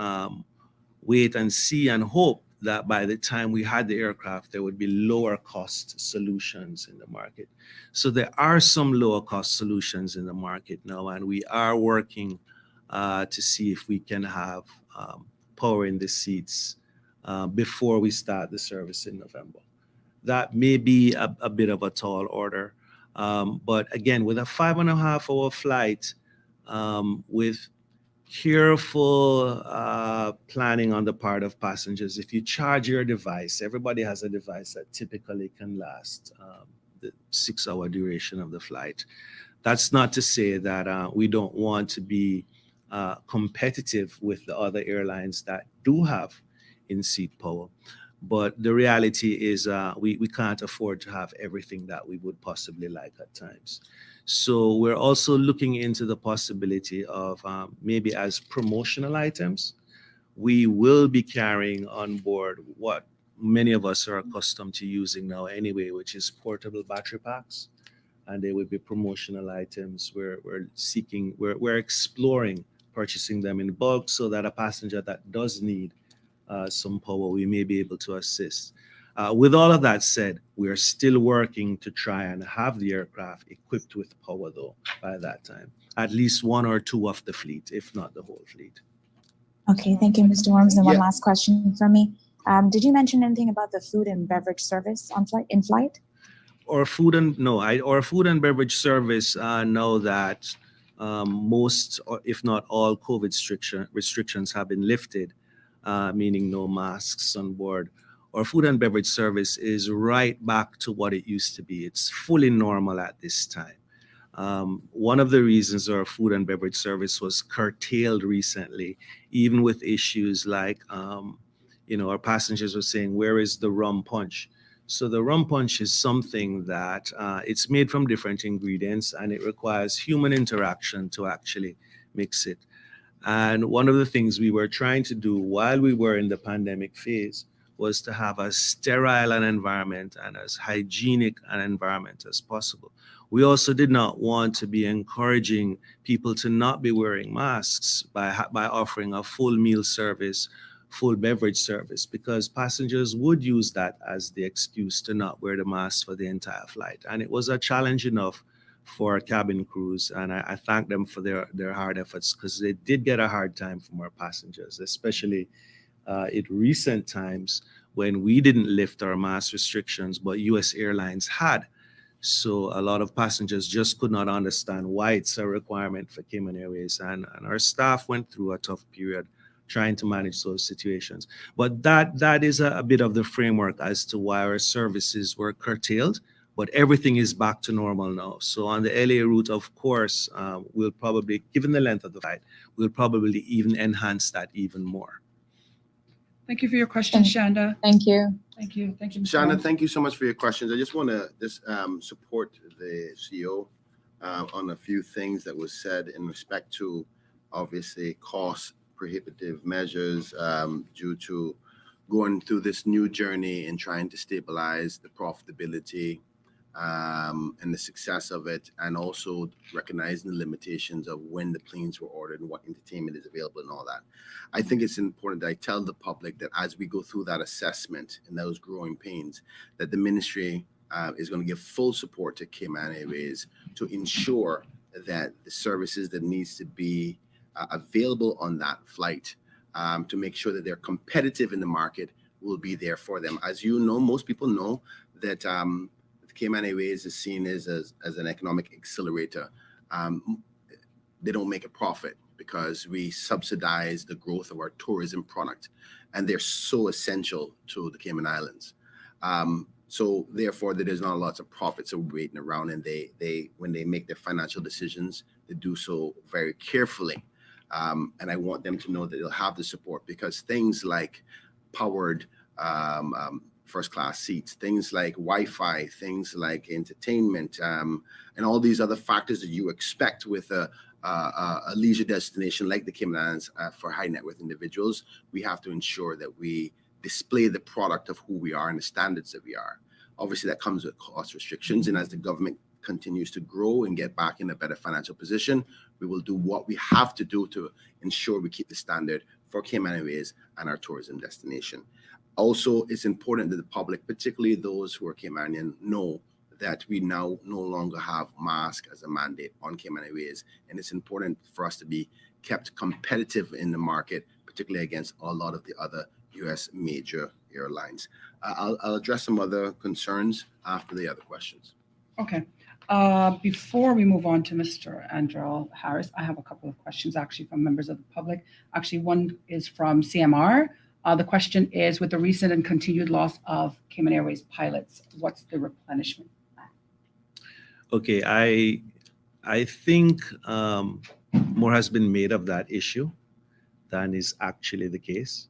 wait and see and hope that by the time we had the aircraft, there would be lower cost solutions in the market. So there are some lower cost solutions in the market now, and we are working to see if we can have power in the seats before we start the service in November. That may be a bit of a tall order. But again, with a 5.5-hour flight, with careful planning on the part of passengers, if you charge your device, everybody has a device that typically can last the 6-hour duration of the flight. That's not to say that we don't want to be competitive with the other airlines that do have in-seat power. But the reality is we can't afford to have everything that we would possibly like at times. So we're also looking into the possibility of maybe as promotional items, we will be carrying on board what many of us are accustomed to using now anyway, which is portable battery packs. And they will be promotional items. We're exploring purchasing them in bulk so that a passenger that does need some power, we may be able to assist. With all of that said, we are still working to try and have the aircraft equipped with power though by that time. At least one or two of the fleet, if not the whole fleet. Okay, thank you, Mr. Worms. And one Yeah. last question from me. Did you mention anything about the food and beverage service in flight? Or food and beverage service know that most, or if not all, COVID restrictions have been lifted, meaning no masks on board. Our food and beverage service is right back to what it used to be. It's fully normal at this time. One of the reasons our food and beverage service was curtailed recently, even with issues like, our passengers were saying, where is the rum punch? So the rum punch is something that it's made from different ingredients and it requires human interaction to actually mix it. And one of the things we were trying to do while we were in the pandemic phase was to have as sterile an environment and as hygienic an environment as possible. We also did not want to be encouraging people to not be wearing masks by offering a full meal service, full beverage service, because passengers would use that as the excuse to not wear the mask for the entire flight. And it was a challenge enough for cabin crews, and I thank them for their hard efforts, because they did get a hard time from our passengers, especially in recent times when we didn't lift our mask restrictions, but US Airlines had. So a lot of passengers just could not understand why it's a requirement for Cayman Airways, and our staff went through a tough period trying to manage those situations. But that is a bit of the framework as to why our services were curtailed, but everything is back to normal now. So on the LA route, of course, we'll probably, given the length of the flight, we'll probably even enhance that even more. Thank you for your question, Shanda. Thank you. Thank you. Thank you, Mr. Shana, Worms. thank you so much for your questions. I just want to support the CEO on a few things that was said in respect to, obviously, cost prohibitive measures due to going through this new journey and trying to stabilize the profitability and the success of it, and also recognizing the limitations of when the planes were ordered and what entertainment is available and all that. I think it's important that I tell the public that as we go through that assessment and those growing pains, that the ministry is going to give full support to Cayman Airways to ensure that the services that needs to be available on that flight to make sure that they're competitive in the market will be there for them. As you know, most people know that Cayman Airways is seen as an economic accelerator. They don't make a profit because we subsidize the growth of our tourism product, and they're so essential to the Cayman Islands. So therefore, there's not lots of profits waiting around, and they when they make their financial decisions, they do so very carefully. And I want them to know that they'll have the support, because things like powered first class seats, things like Wi-Fi, things like entertainment, and all these other factors that you expect with a leisure destination like the Cayman Islands for high net worth individuals, we have to ensure that we display the product of who we are and the standards that we are. Obviously, that comes with cost restrictions, and as the government continues to grow and get back in a better financial position, we will do what we have to do to ensure we keep the standard for Cayman Airways and our tourism destination. Also, it's important that the public, particularly those who are Caymanian, know that we now no longer have mask as a mandate on Cayman Airways, and it's important for us to be kept competitive in the market, particularly against a lot of the other U.S. major airlines. I'll address some other concerns after the other questions. Okay. Before we move on to Mr. Andrew Harris, I have a couple of questions actually from members of the public. Actually, one is from CMR. The question is, with the recent and continued loss of Cayman Airways pilots, what's the replenishment plan? Okay, I think more has been made of that issue than is actually the case.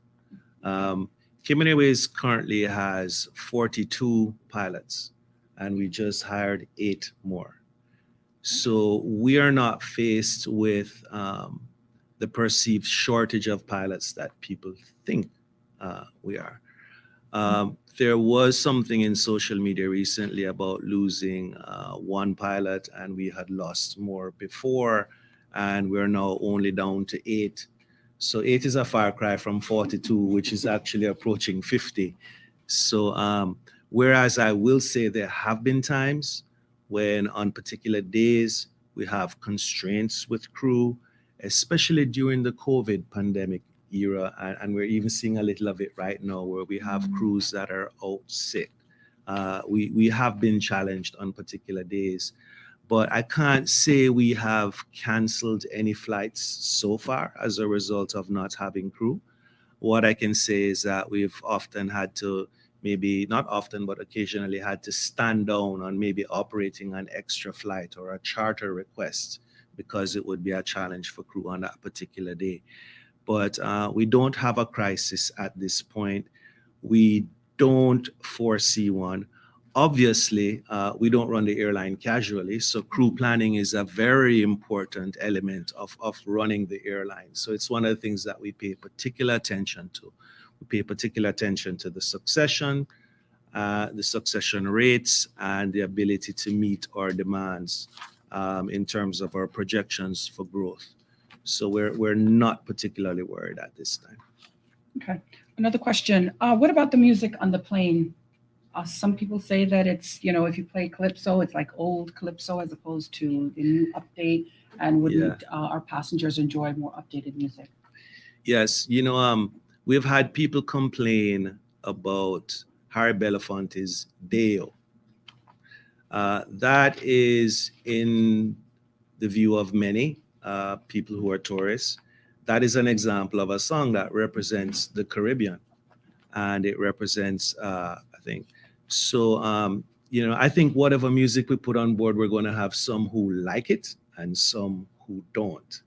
Cayman Airways currently has 42 pilots, and we just hired 8 more. So we are not faced with the perceived shortage of pilots that people think we are. There was something in social media recently about losing 1 pilot, and we had lost more before, and we're now only down to 8. So 8 is a far cry from 42, which is actually approaching 50. So whereas I will say there have been times when on particular days we have constraints with crew, especially during the COVID pandemic era, and we're even seeing a little of it right now where we have crews that are out sick. We have been challenged on particular days, but I can't say we have canceled any flights so far as a result of not having crew. What I can say is that we've often had to, maybe not often, but occasionally had to stand down on maybe operating an extra flight or a charter request because it would be a challenge for crew on that particular day. But we don't have a crisis at this point. We don't foresee one. Obviously, we don't run the airline casually, so crew planning is a very important element of running the airline. So it's one of the things that we pay particular attention to. We pay particular attention to the succession rates, and the ability to meet our demands in terms of our projections for growth. So we're not particularly worried at this time. Okay. Another question. What about the music on the plane? Some people say that it's, if you play Calypso, it's like old Calypso as opposed to the new update. And wouldn't our passengers enjoy more updated music? Yes. We've had people complain about Harry Belafonte's Deo. That is, in the view of many people who are tourists, that is an example of a song that represents the Caribbean, and it represents, I think. So, I think whatever music we put on board, we're going to have some who like it and some who don't.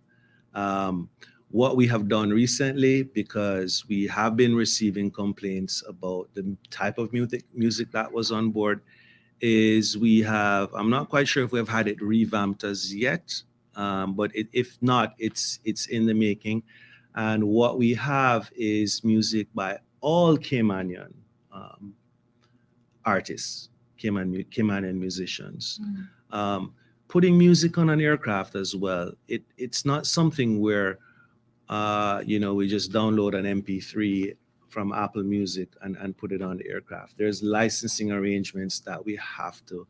What we have done recently, because we have been receiving complaints about the type of music that was on board, is I'm not quite sure if we've had it revamped as yet, but if not, it's in the making. And what we have is music by all Caymanian artists, Caymanian musicians. Putting music on an aircraft as well, it's not something where we just download an MP3 from Apple Music and put it on the aircraft. There's licensing arrangements that we have to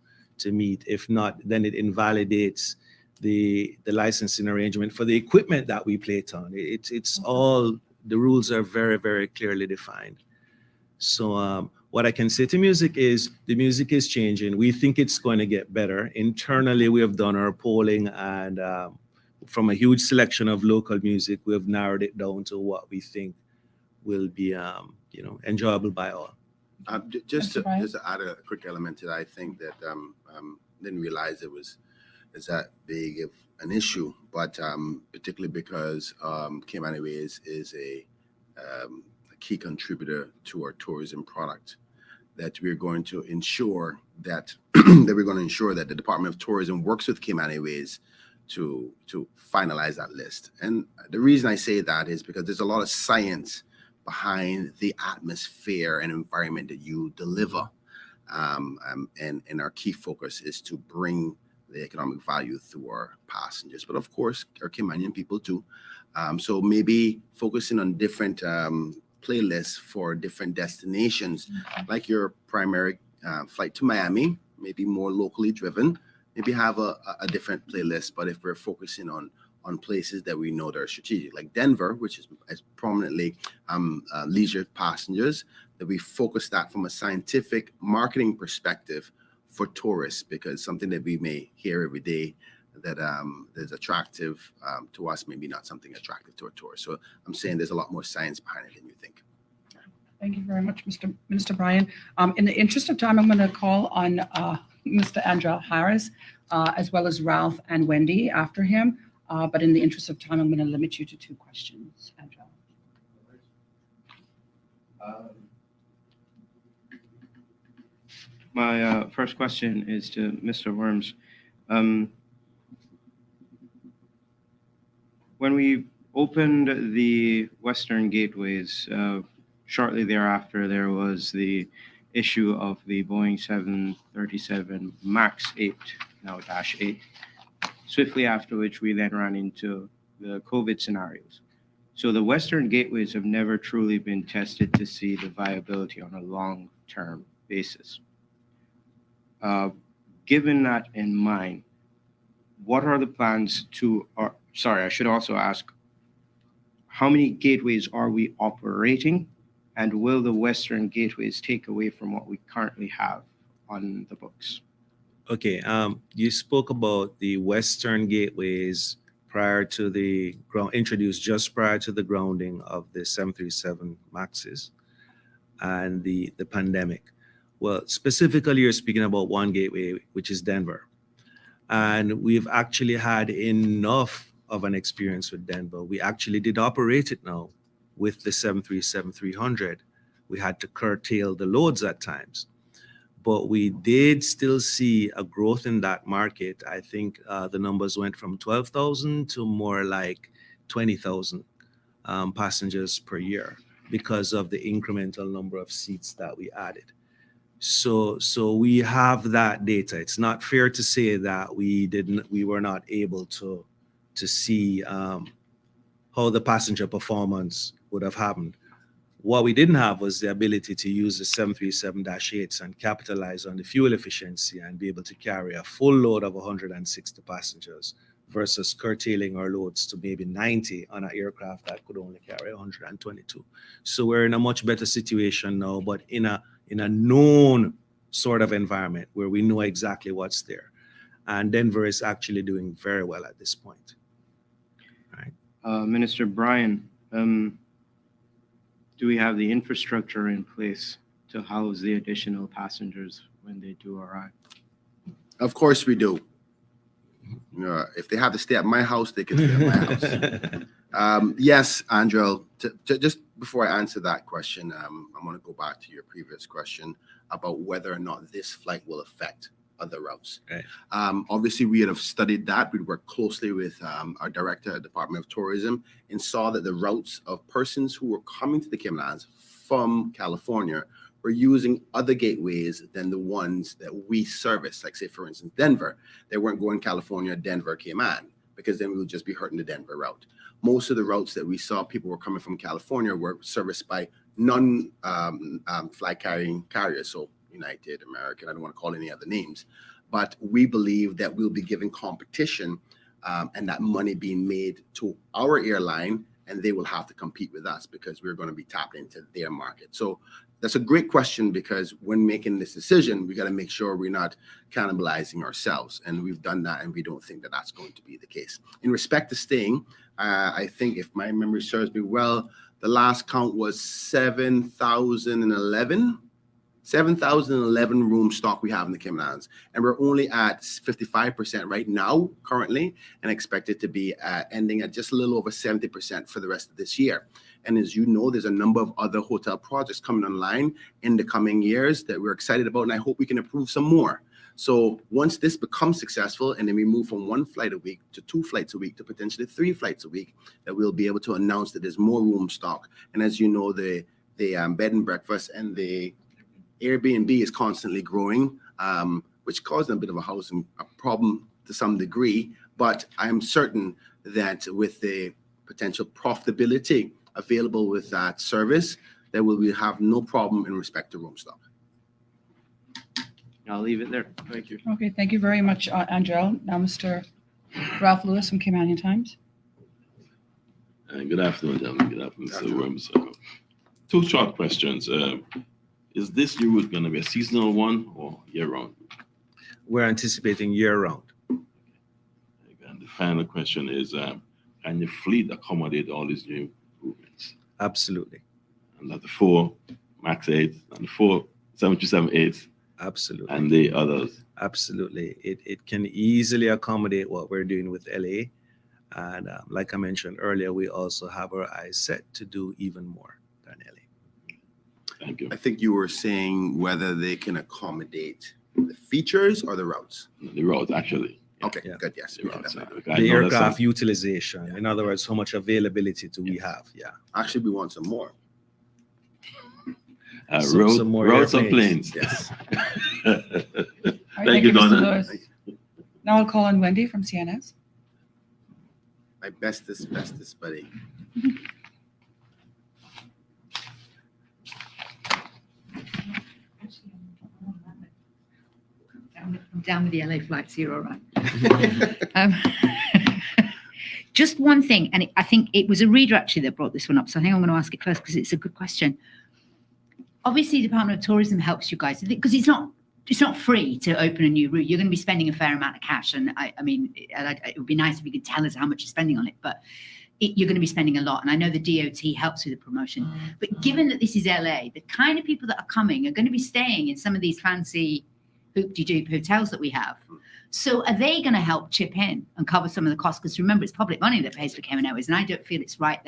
meet. If not, then it invalidates the licensing arrangement for the equipment that we play it on. It's all, the rules are very, very clearly defined. So what I can say to music is the music is changing. We think it's going to get better. Internally, we have done our polling, and from a huge selection of local music, we have narrowed it down to what we think will be, enjoyable by all. Just to add a quick element to that, I think that didn't realize it's that big of an issue, but particularly because Cayman Airways is a key contributor to our tourism product, that we're going to ensure that the Department of Tourism works with Cayman Airways to finalize that list. And the reason I say that is because there's a lot of science behind the atmosphere and environment that you deliver. And our key focus is to bring the economic value through our passengers, but of course our Caymanian people too. So maybe focusing on different playlists for different destinations, like your primary flight to Miami, maybe more locally driven, maybe have a different playlist. But if we're focusing on on places that we know that are strategic, like Denver, which is prominently leisure passengers, that we focus that from a scientific marketing perspective for tourists, because something that we may hear every day that is attractive to us, maybe not something attractive to a tourist. So I'm saying there's a lot more science behind it than you think. Thank you very much, Minister Bryan. In the interest of time, I'm going to call on Mr. Andrell Harris, as well as Ralph and Wendy after him. But in the interest of time, I'm going to limit you to 2 questions, Andrell. My first question is to Mr. Worms. When we opened the Western gateways, shortly thereafter, there was the issue of the Boeing 737 MAX 8, now Dash 8, swiftly after which we then ran into the COVID scenarios. So the Western gateways have never truly been tested to see the viability on a long-term basis. Given that in mind, what are the plans to, I should also ask, how many gateways are we operating, and will the Western gateways take away from what we currently have on the books? Okay, you spoke about the Western gateways prior to the introduced just prior to the grounding of the 737 MAXs and the pandemic. Well, specifically, you're speaking about one gateway, which is Denver. And we've actually had enough of an experience with Denver. We actually did operate it now with the 737-300. We had to curtail the loads at times. But we did still see a growth in that market. I think the numbers went from 12,000 to more like 20,000 passengers per year because of the incremental number of seats that we added. So we have that data. It's not fair to say that we were not able to see how the passenger performance would have happened. What we didn't have was the ability to use the 737-8s and capitalize on the fuel efficiency and be able to carry a full load of 160 passengers versus curtailing our loads to maybe 90 on an aircraft that could only carry 122. So we're in a much better situation now, but in a known sort of environment where we know exactly what's there. And Denver is actually doing very well at this point. Right. Minister Bryan, do we have the infrastructure in place to house the additional passengers when they do arrive? Of course we do. If they have to stay at my house, they can stay at my house. Yes, Andrell, just before I answer that question, I want to go back to your previous question about whether or not this flight will affect other routes. Right. Obviously, we have studied that. We worked closely with our director at Department of Tourism and saw that the routes of persons who were coming to the Cayman Islands from California were using other gateways than the ones that we service. Like, say, for instance, Denver. They weren't going California, Denver, Cayman, because then we would just be hurting the Denver route. Most of the routes that we saw people were coming from California were serviced by non-flag carrying carriers. So United, American, I don't want to call any other names, but we believe that we'll be giving competition and that money being made to our airline, and they will have to compete with us because we're going to be tapped into their market. So that's a great question, because when making this decision, we got to make sure we're not cannibalizing ourselves. And we've done that, and we don't think that that's going to be the case. In respect to staying, I think if my memory serves me well, the last count was 7,011 room stock we have in the Cayman Islands. And we're only at 55% right now, currently, and expected to be ending at just a little over 70% for the rest of this year. And as you know, there's a number of other hotel projects coming online in the coming years that we're excited about, and I hope we can approve some more. So once this becomes successful, and then we move from 1 flight a week to 2 flights a week to potentially 3 flights a week, that we'll be able to announce that there's more room stock. And as you know, the bed and breakfast and the Airbnb is constantly growing, which caused a bit of a housing problem to some degree. But I'm certain that with the potential profitability available with that service, that we will have no problem in respect to room stock. I'll leave it there. Thank you. Okay, thank you very much, Andrell. Now, Mr. Ralph Lewis from Caymanian Times. Good afternoon, gentlemen. Good afternoon, Mr. Afternoon. Worms. Two short questions. Is this new route going to be a seasonal one or year-round? We're anticipating year-round. And the final question is, can your fleet accommodate all these new improvements? Absolutely. And that the 4 MAX 8 and the 4 737-8s Absolutely. and the others. Absolutely. It can easily accommodate what we're doing with LA. And like I mentioned earlier, we also have our eyes set to do even more than LA. Thank you. I think you were saying whether they can accommodate the features or the routes. The roads, actually. Okay, Yeah. good. Yes. The we can roads. definitely- I The know that's aircraft some- utilization. In other words, how much availability do we have? Yeah. Actually, we want some more. Some more roads or airplanes. planes. Yes. All right, Thank you, Mr. Donna. Lewis. Now I'll call on Wendy from CNS. My bestest, buddy. I'm down with the LA flights. You're all right. Just one thing, and I think it was a reader actually that brought this one up, so I think I'm going to ask it first because it's a good question. Obviously, the Department of Tourism helps you guys because it's not free to open a new route. You're going to be spending a fair amount of cash, and I mean, it would be nice if you could tell us how much you're spending on it, but you're going to be spending a lot, and I know the DOT helps with the promotion. But given that this is LA, the kind of people that are coming are going to be staying in some of these fancy hoop-de-doop hotels that we have. So are they going to help chip in and cover some of the costs? Because remember, it's public money that pays for Cayman Airways, and I don't feel it's right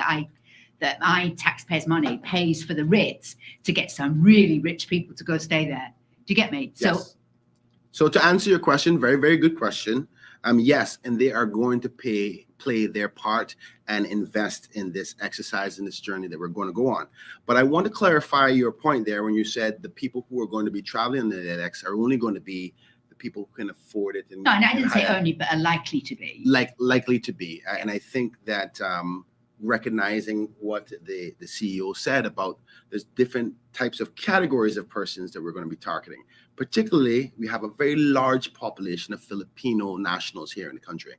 that my taxpayers' money pays for the Ritz to get some really rich people to go stay there. Do you get me? Yes. So to answer your question, very, very good question. Yes, and they are going to play their part and invest in this exercise, in this journey that we're going to go on. But I want to clarify your point there when you said the people who are going to be traveling on the NetX are only going to be the people who can afford it. No, and I didn't say only, but are likely to be. Likely to be. And I think that recognizing what the CEO said about there's different types of categories of persons that we're going to be targeting. Particularly, we have a very large population of Filipino nationals here in the country.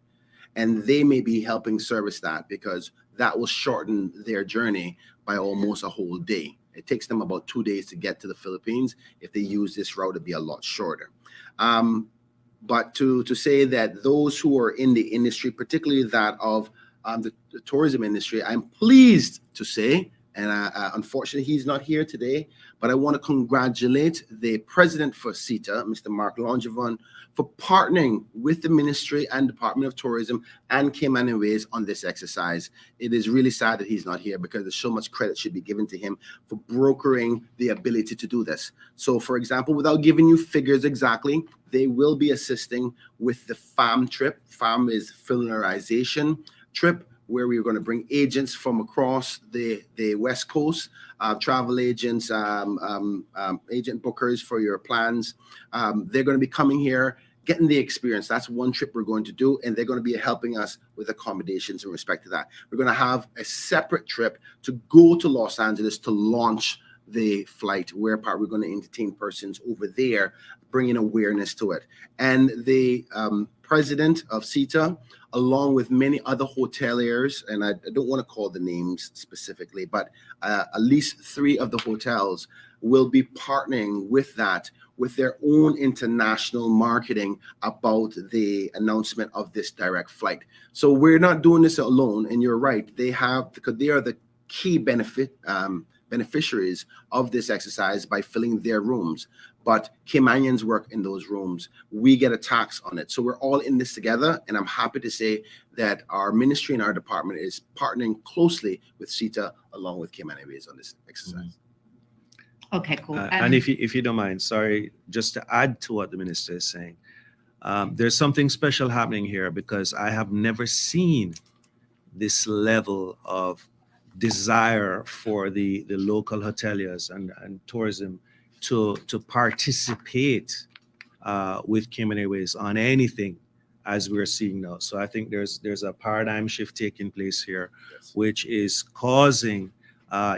And they may be helping service that because that will shorten their journey by almost a whole day. It takes them about 2 days to get to the Philippines. If they use this route, it'd be a lot shorter. But to say that those who are in the industry, particularly that of the tourism industry, I'm pleased to say, and unfortunately he's not here today, but I want to congratulate the president for CITA, Mr. Mark Langevin, for partnering with the ministry and Department of Tourism and Cayman Airways on this exercise. It is really sad that he's not here because there's so much credit should be given to him for brokering the ability to do this. So for example, without giving you figures exactly, they will be assisting with the FAM trip. FAM is familiarization trip, where we're going to bring agents from across the West Coast, travel agents, agent bookers for your plans. They're going to be coming here, getting the experience. That's one trip we're going to do, and they're going to be helping us with accommodations in respect to that. We're going to have a separate trip to go to Los Angeles to launch the flight, where part we're going to entertain persons over there, bringing awareness to it. And the president of CITA, along with many other hoteliers, and I don't want to call the names specifically, but at least 3 of the hotels will be partnering with that, with their own international marketing about the announcement of this direct flight. So we're not doing this alone, and you're right. They are the key beneficiaries of this exercise by filling their rooms. But Caymanians work in those rooms. We get a tax on it. So we're all in this together. And I'm happy to say that our ministry and our department is partnering closely with CITA along with Cayman Airways on this exercise. Okay, cool. And if you don't mind, sorry, just to add to what the minister is saying, there's something special happening here because I have never seen this level of desire for the local hoteliers and tourism to participate with Cayman Airways on anything as we're seeing now. So I think there's a paradigm shift taking place here, Yes. which is causing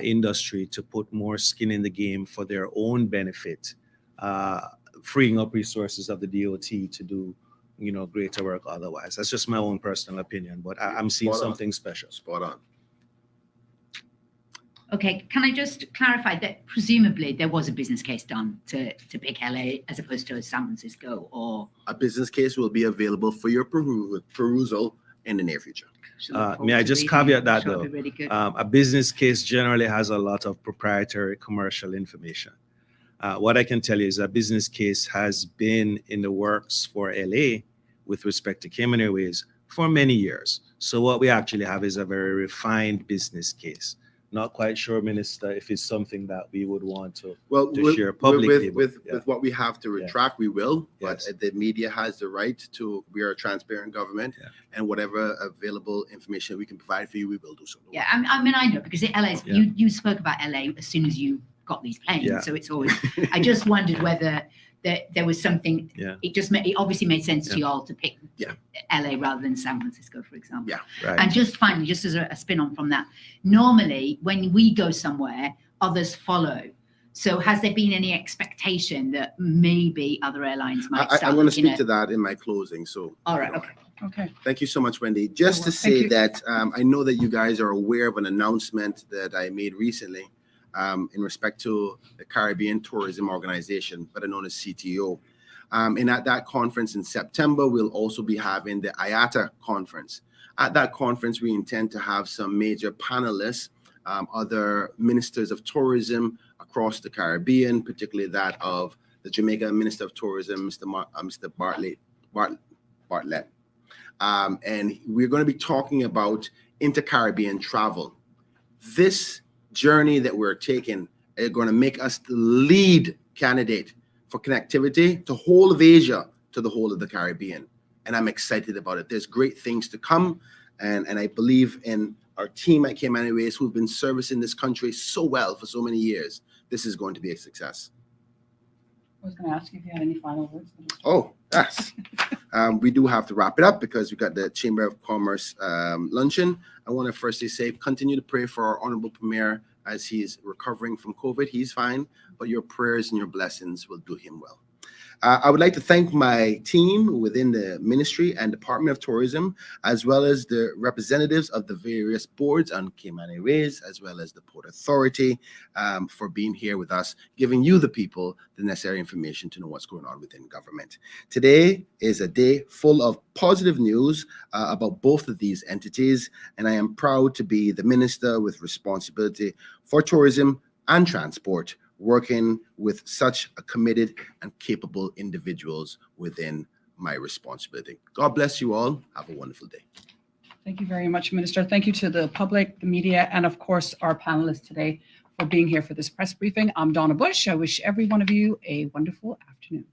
industry to put more skin in the game for their own benefit, freeing up resources of the DOT to do, greater work otherwise. That's just my own personal opinion, but I'm seeing Spot on. something special. Spot on. Okay, can I just clarify that presumably there was a business case done to pick LA as opposed to San Francisco, or A business case will be available for your perusal in the near future. should look forward May I to just reading it? caveat I'm that sure it'll though? be really good. A business case generally has a lot of proprietary commercial information. What I can tell you is a business case has been in the works for LA with respect to Cayman Airways for many years. So what we actually have is a very refined business case. Not quite sure, Minister, if it's something that we would want to Well, share publicly. with but, yeah. what we have to Yeah. retract, we will. But Yes. the media has the right to. We are a transparent government, Yeah. and whatever available information we can provide for you, we will do so. Yeah, I mean, I know because LA's, Yeah. you spoke about LA as soon as you got these planes. Yeah. So it's always, I just wondered whether there was something, Yeah. it obviously made sense to Yeah. y'all to pick Yeah. LA rather than San Francisco, for example. Yeah. Right. And just finally, just as a spin on from that, normally when we go somewhere, others follow. So has there been any expectation that maybe other airlines might start I'm going to looking speak at? to that in my closing. So. All right, okay. Okay. Thank you so much, Wendy. Just to You're welcome. say Thank that I know that you guys are aware of an announcement that I made recently in respect to the Caribbean Tourism Organization, better known as CTO. And at that conference in September, we'll also be having the IATA conference. At that conference, we intend to have some major panelists, other ministers of tourism across the Caribbean, particularly that of the Jamaica Minister of Tourism, Mr. Bartlett. And we're going to be talking about inter-Caribbean travel. This journey that we're taking is going to make us the lead candidate for connectivity to whole of Asia, to the whole of the Caribbean. And I'm excited about it. There's great things to come. And I believe in our team at Cayman Airways who've been servicing this country so well for so many years. This is going to be a success. I was going to ask you if you had any final words. Oh, yes. We do have to wrap it up because we've got the Chamber of Commerce luncheon. I want to firstly say, continue to pray for our Honorable Premier as he is recovering from COVID. He's fine, but your prayers and your blessings will do him well. I would like to thank my team within the Ministry and Department of Tourism, as well as the representatives of the various boards on Cayman Airways, as well as the Port Authority, for being here with us, giving you, the people, the necessary information to know what's going on within government. Today is a day full of positive news about both of these entities, and I am proud to be the minister with responsibility for tourism and transport, working with such a committed and capable individuals within my responsibility. God bless you all. Have a wonderful day. Thank you very much, Minister. Thank you to the public, the media, and of course, our panelists today for being here for this press briefing. I'm Donna Bush. I wish every one of you a wonderful afternoon.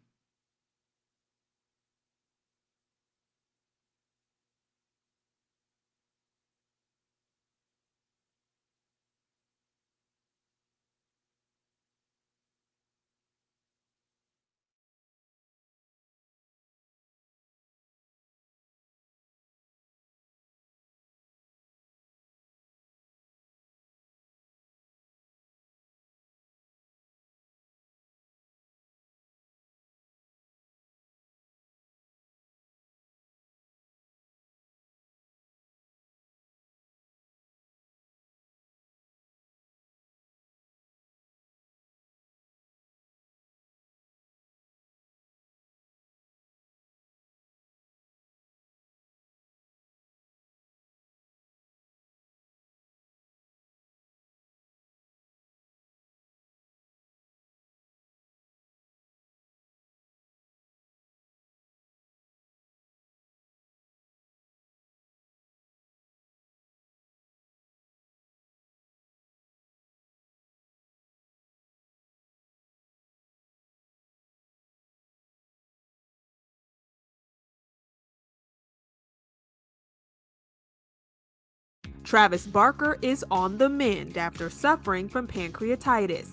Travis Barker is on the mend after suffering from pancreatitis.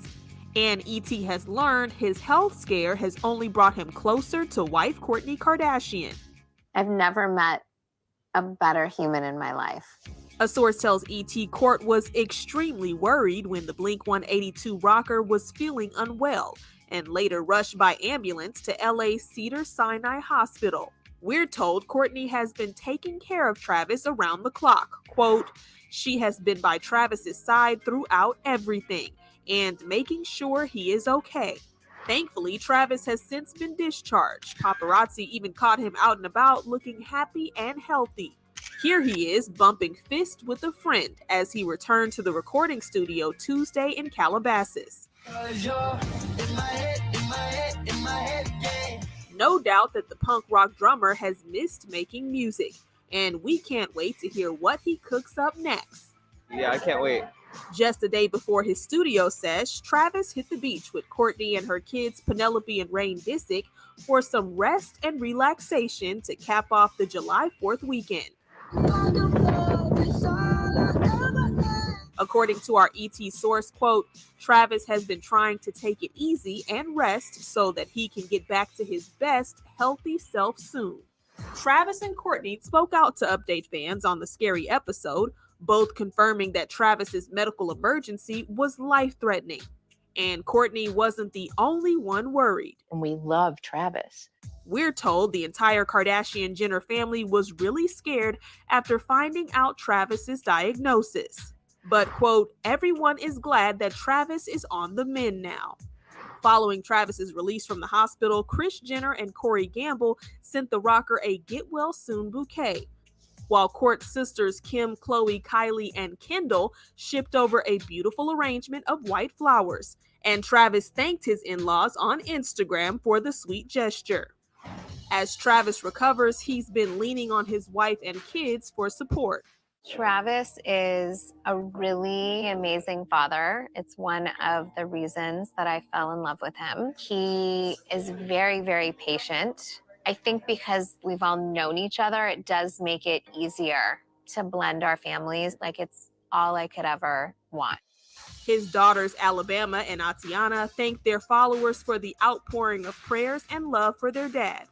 And E.T. has learned his health scare has only brought him closer to wife Kourtney Kardashian. I've never met a better human in my life. A source tells E.T. Court was extremely worried when the Blink-182 rocker was feeling unwell and later rushed by ambulance to LA's Cedars-Sinai Hospital. We're told Kourtney has been taking care of Travis around the clock. Quote, She has been by Travis's side throughout everything and making sure he is okay. Thankfully, Travis has since been discharged. Paparazzi even caught him out and about looking happy and healthy. Here he is bumping fists with a friend as he returned to the recording studio Tuesday in Calabasas. No doubt that the punk rock drummer has missed making music, and we can't wait to hear what he cooks up next. Yeah, I can't wait. Just a day before his studio sesh, Travis hit the beach with Courtney and her kids Penelope and Rain Disick for some rest and relaxation to cap off the July 4th weekend. According to our ET source, quote, Travis has been trying to take it easy and rest so that he can get back to his best healthy self soon. Travis and Courtney spoke out to update fans on the scary episode, both confirming that Travis's medical emergency was life-threatening. And Courtney wasn't the only one worried. And we love Travis. We're told the entire Kardashian-Jenner family was really scared after finding out Travis's diagnosis. But, quote, everyone is glad that Travis is on the mend now. Following Travis's release from the hospital, Kris Jenner and Corey Gamble sent the rocker a get-well-soon bouquet, while Court's sisters Kim, Khloe, Kylie, and Kendall shipped over a beautiful arrangement of white flowers, and Travis thanked his in-laws on Instagram for the sweet gesture. As Travis recovers, he's been leaning on his wife and kids for support. Travis is a really amazing father. It's one of the reasons that I fell in love with him. He is very, very patient. I think because we've all known each other, it does make it easier to blend our families. Like, it's all I could ever want. His daughters, Alabama and Atiana, thanked their followers for the outpouring of prayers and love for their dad.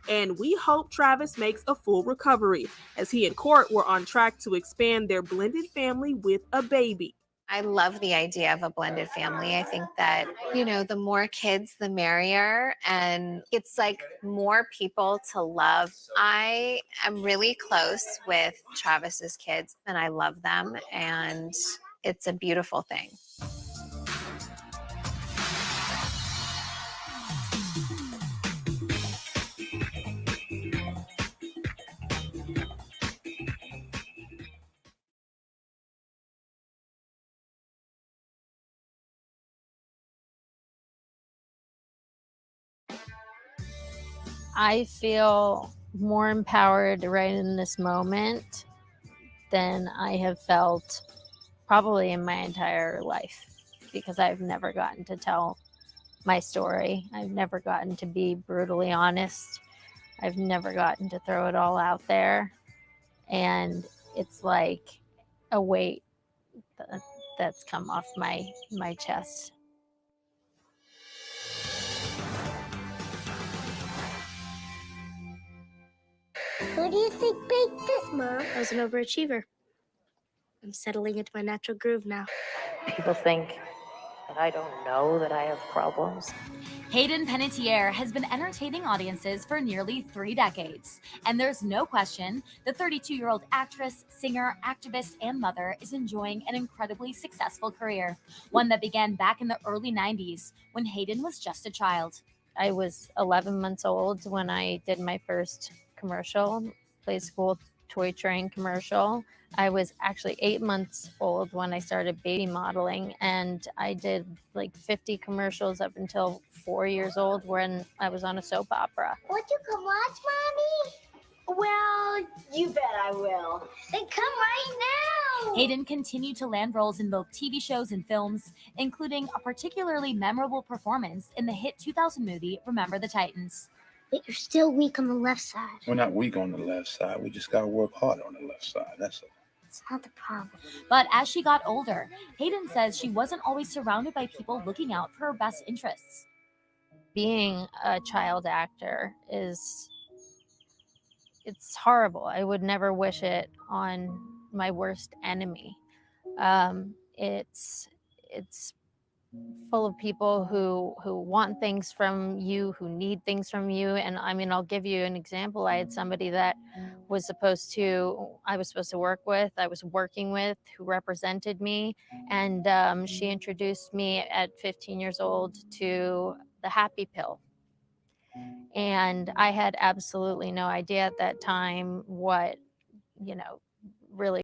And we hope Travis makes a full recovery, as he and Court were on track to expand their blended family with a baby. I love the idea of a blended family. I think that, the more kids, the merrier. And it's like more people to love. I am really close with Travis's kids, and I love them. And it's a beautiful thing. I feel more empowered right in this moment than I have felt probably in my entire life, because I've never gotten to tell my story. I've never gotten to be brutally honest. I've never gotten to throw it all out there. And it's like a weight that's come off my chest. Who do you think baked this, Mom? I was an overachiever. I'm settling into my natural groove now. People think that I don't know that I have problems. Hayden Panettiere has been entertaining audiences for nearly 3 decades. And there's no question the 32-year-old actress, singer, activist, and mother is enjoying an incredibly successful career, one that began back in the early 90s when Hayden was just a child. I was 11 months old when I did my first commercial, Play School Toy Train commercial. I was actually 8 months old when I started baby modeling, and I did like 50 commercials up until 4 years old when I was on a soap opera. Won't you come watch, Mommy? Well, you bet I will. Then come right now. Hayden continued to land roles in both TV shows and films, including a particularly memorable performance in the hit 2000 movie Remember the Titans. But you're still weak on the left side. We're not weak on the left side. We just got to work hard on the left side. That's all. It's not the problem. But as she got older, Hayden says she wasn't always surrounded by people looking out for her best interests. Being a child actor it's horrible. I would never wish it on my worst enemy. It's full of people who want things from you, who need things from you. And I mean, I'll give you an example. I had somebody that I was supposed to work with, I was working with, who represented me, and she introduced me at 15 years old to the happy pill. And I had absolutely no idea at that time what, really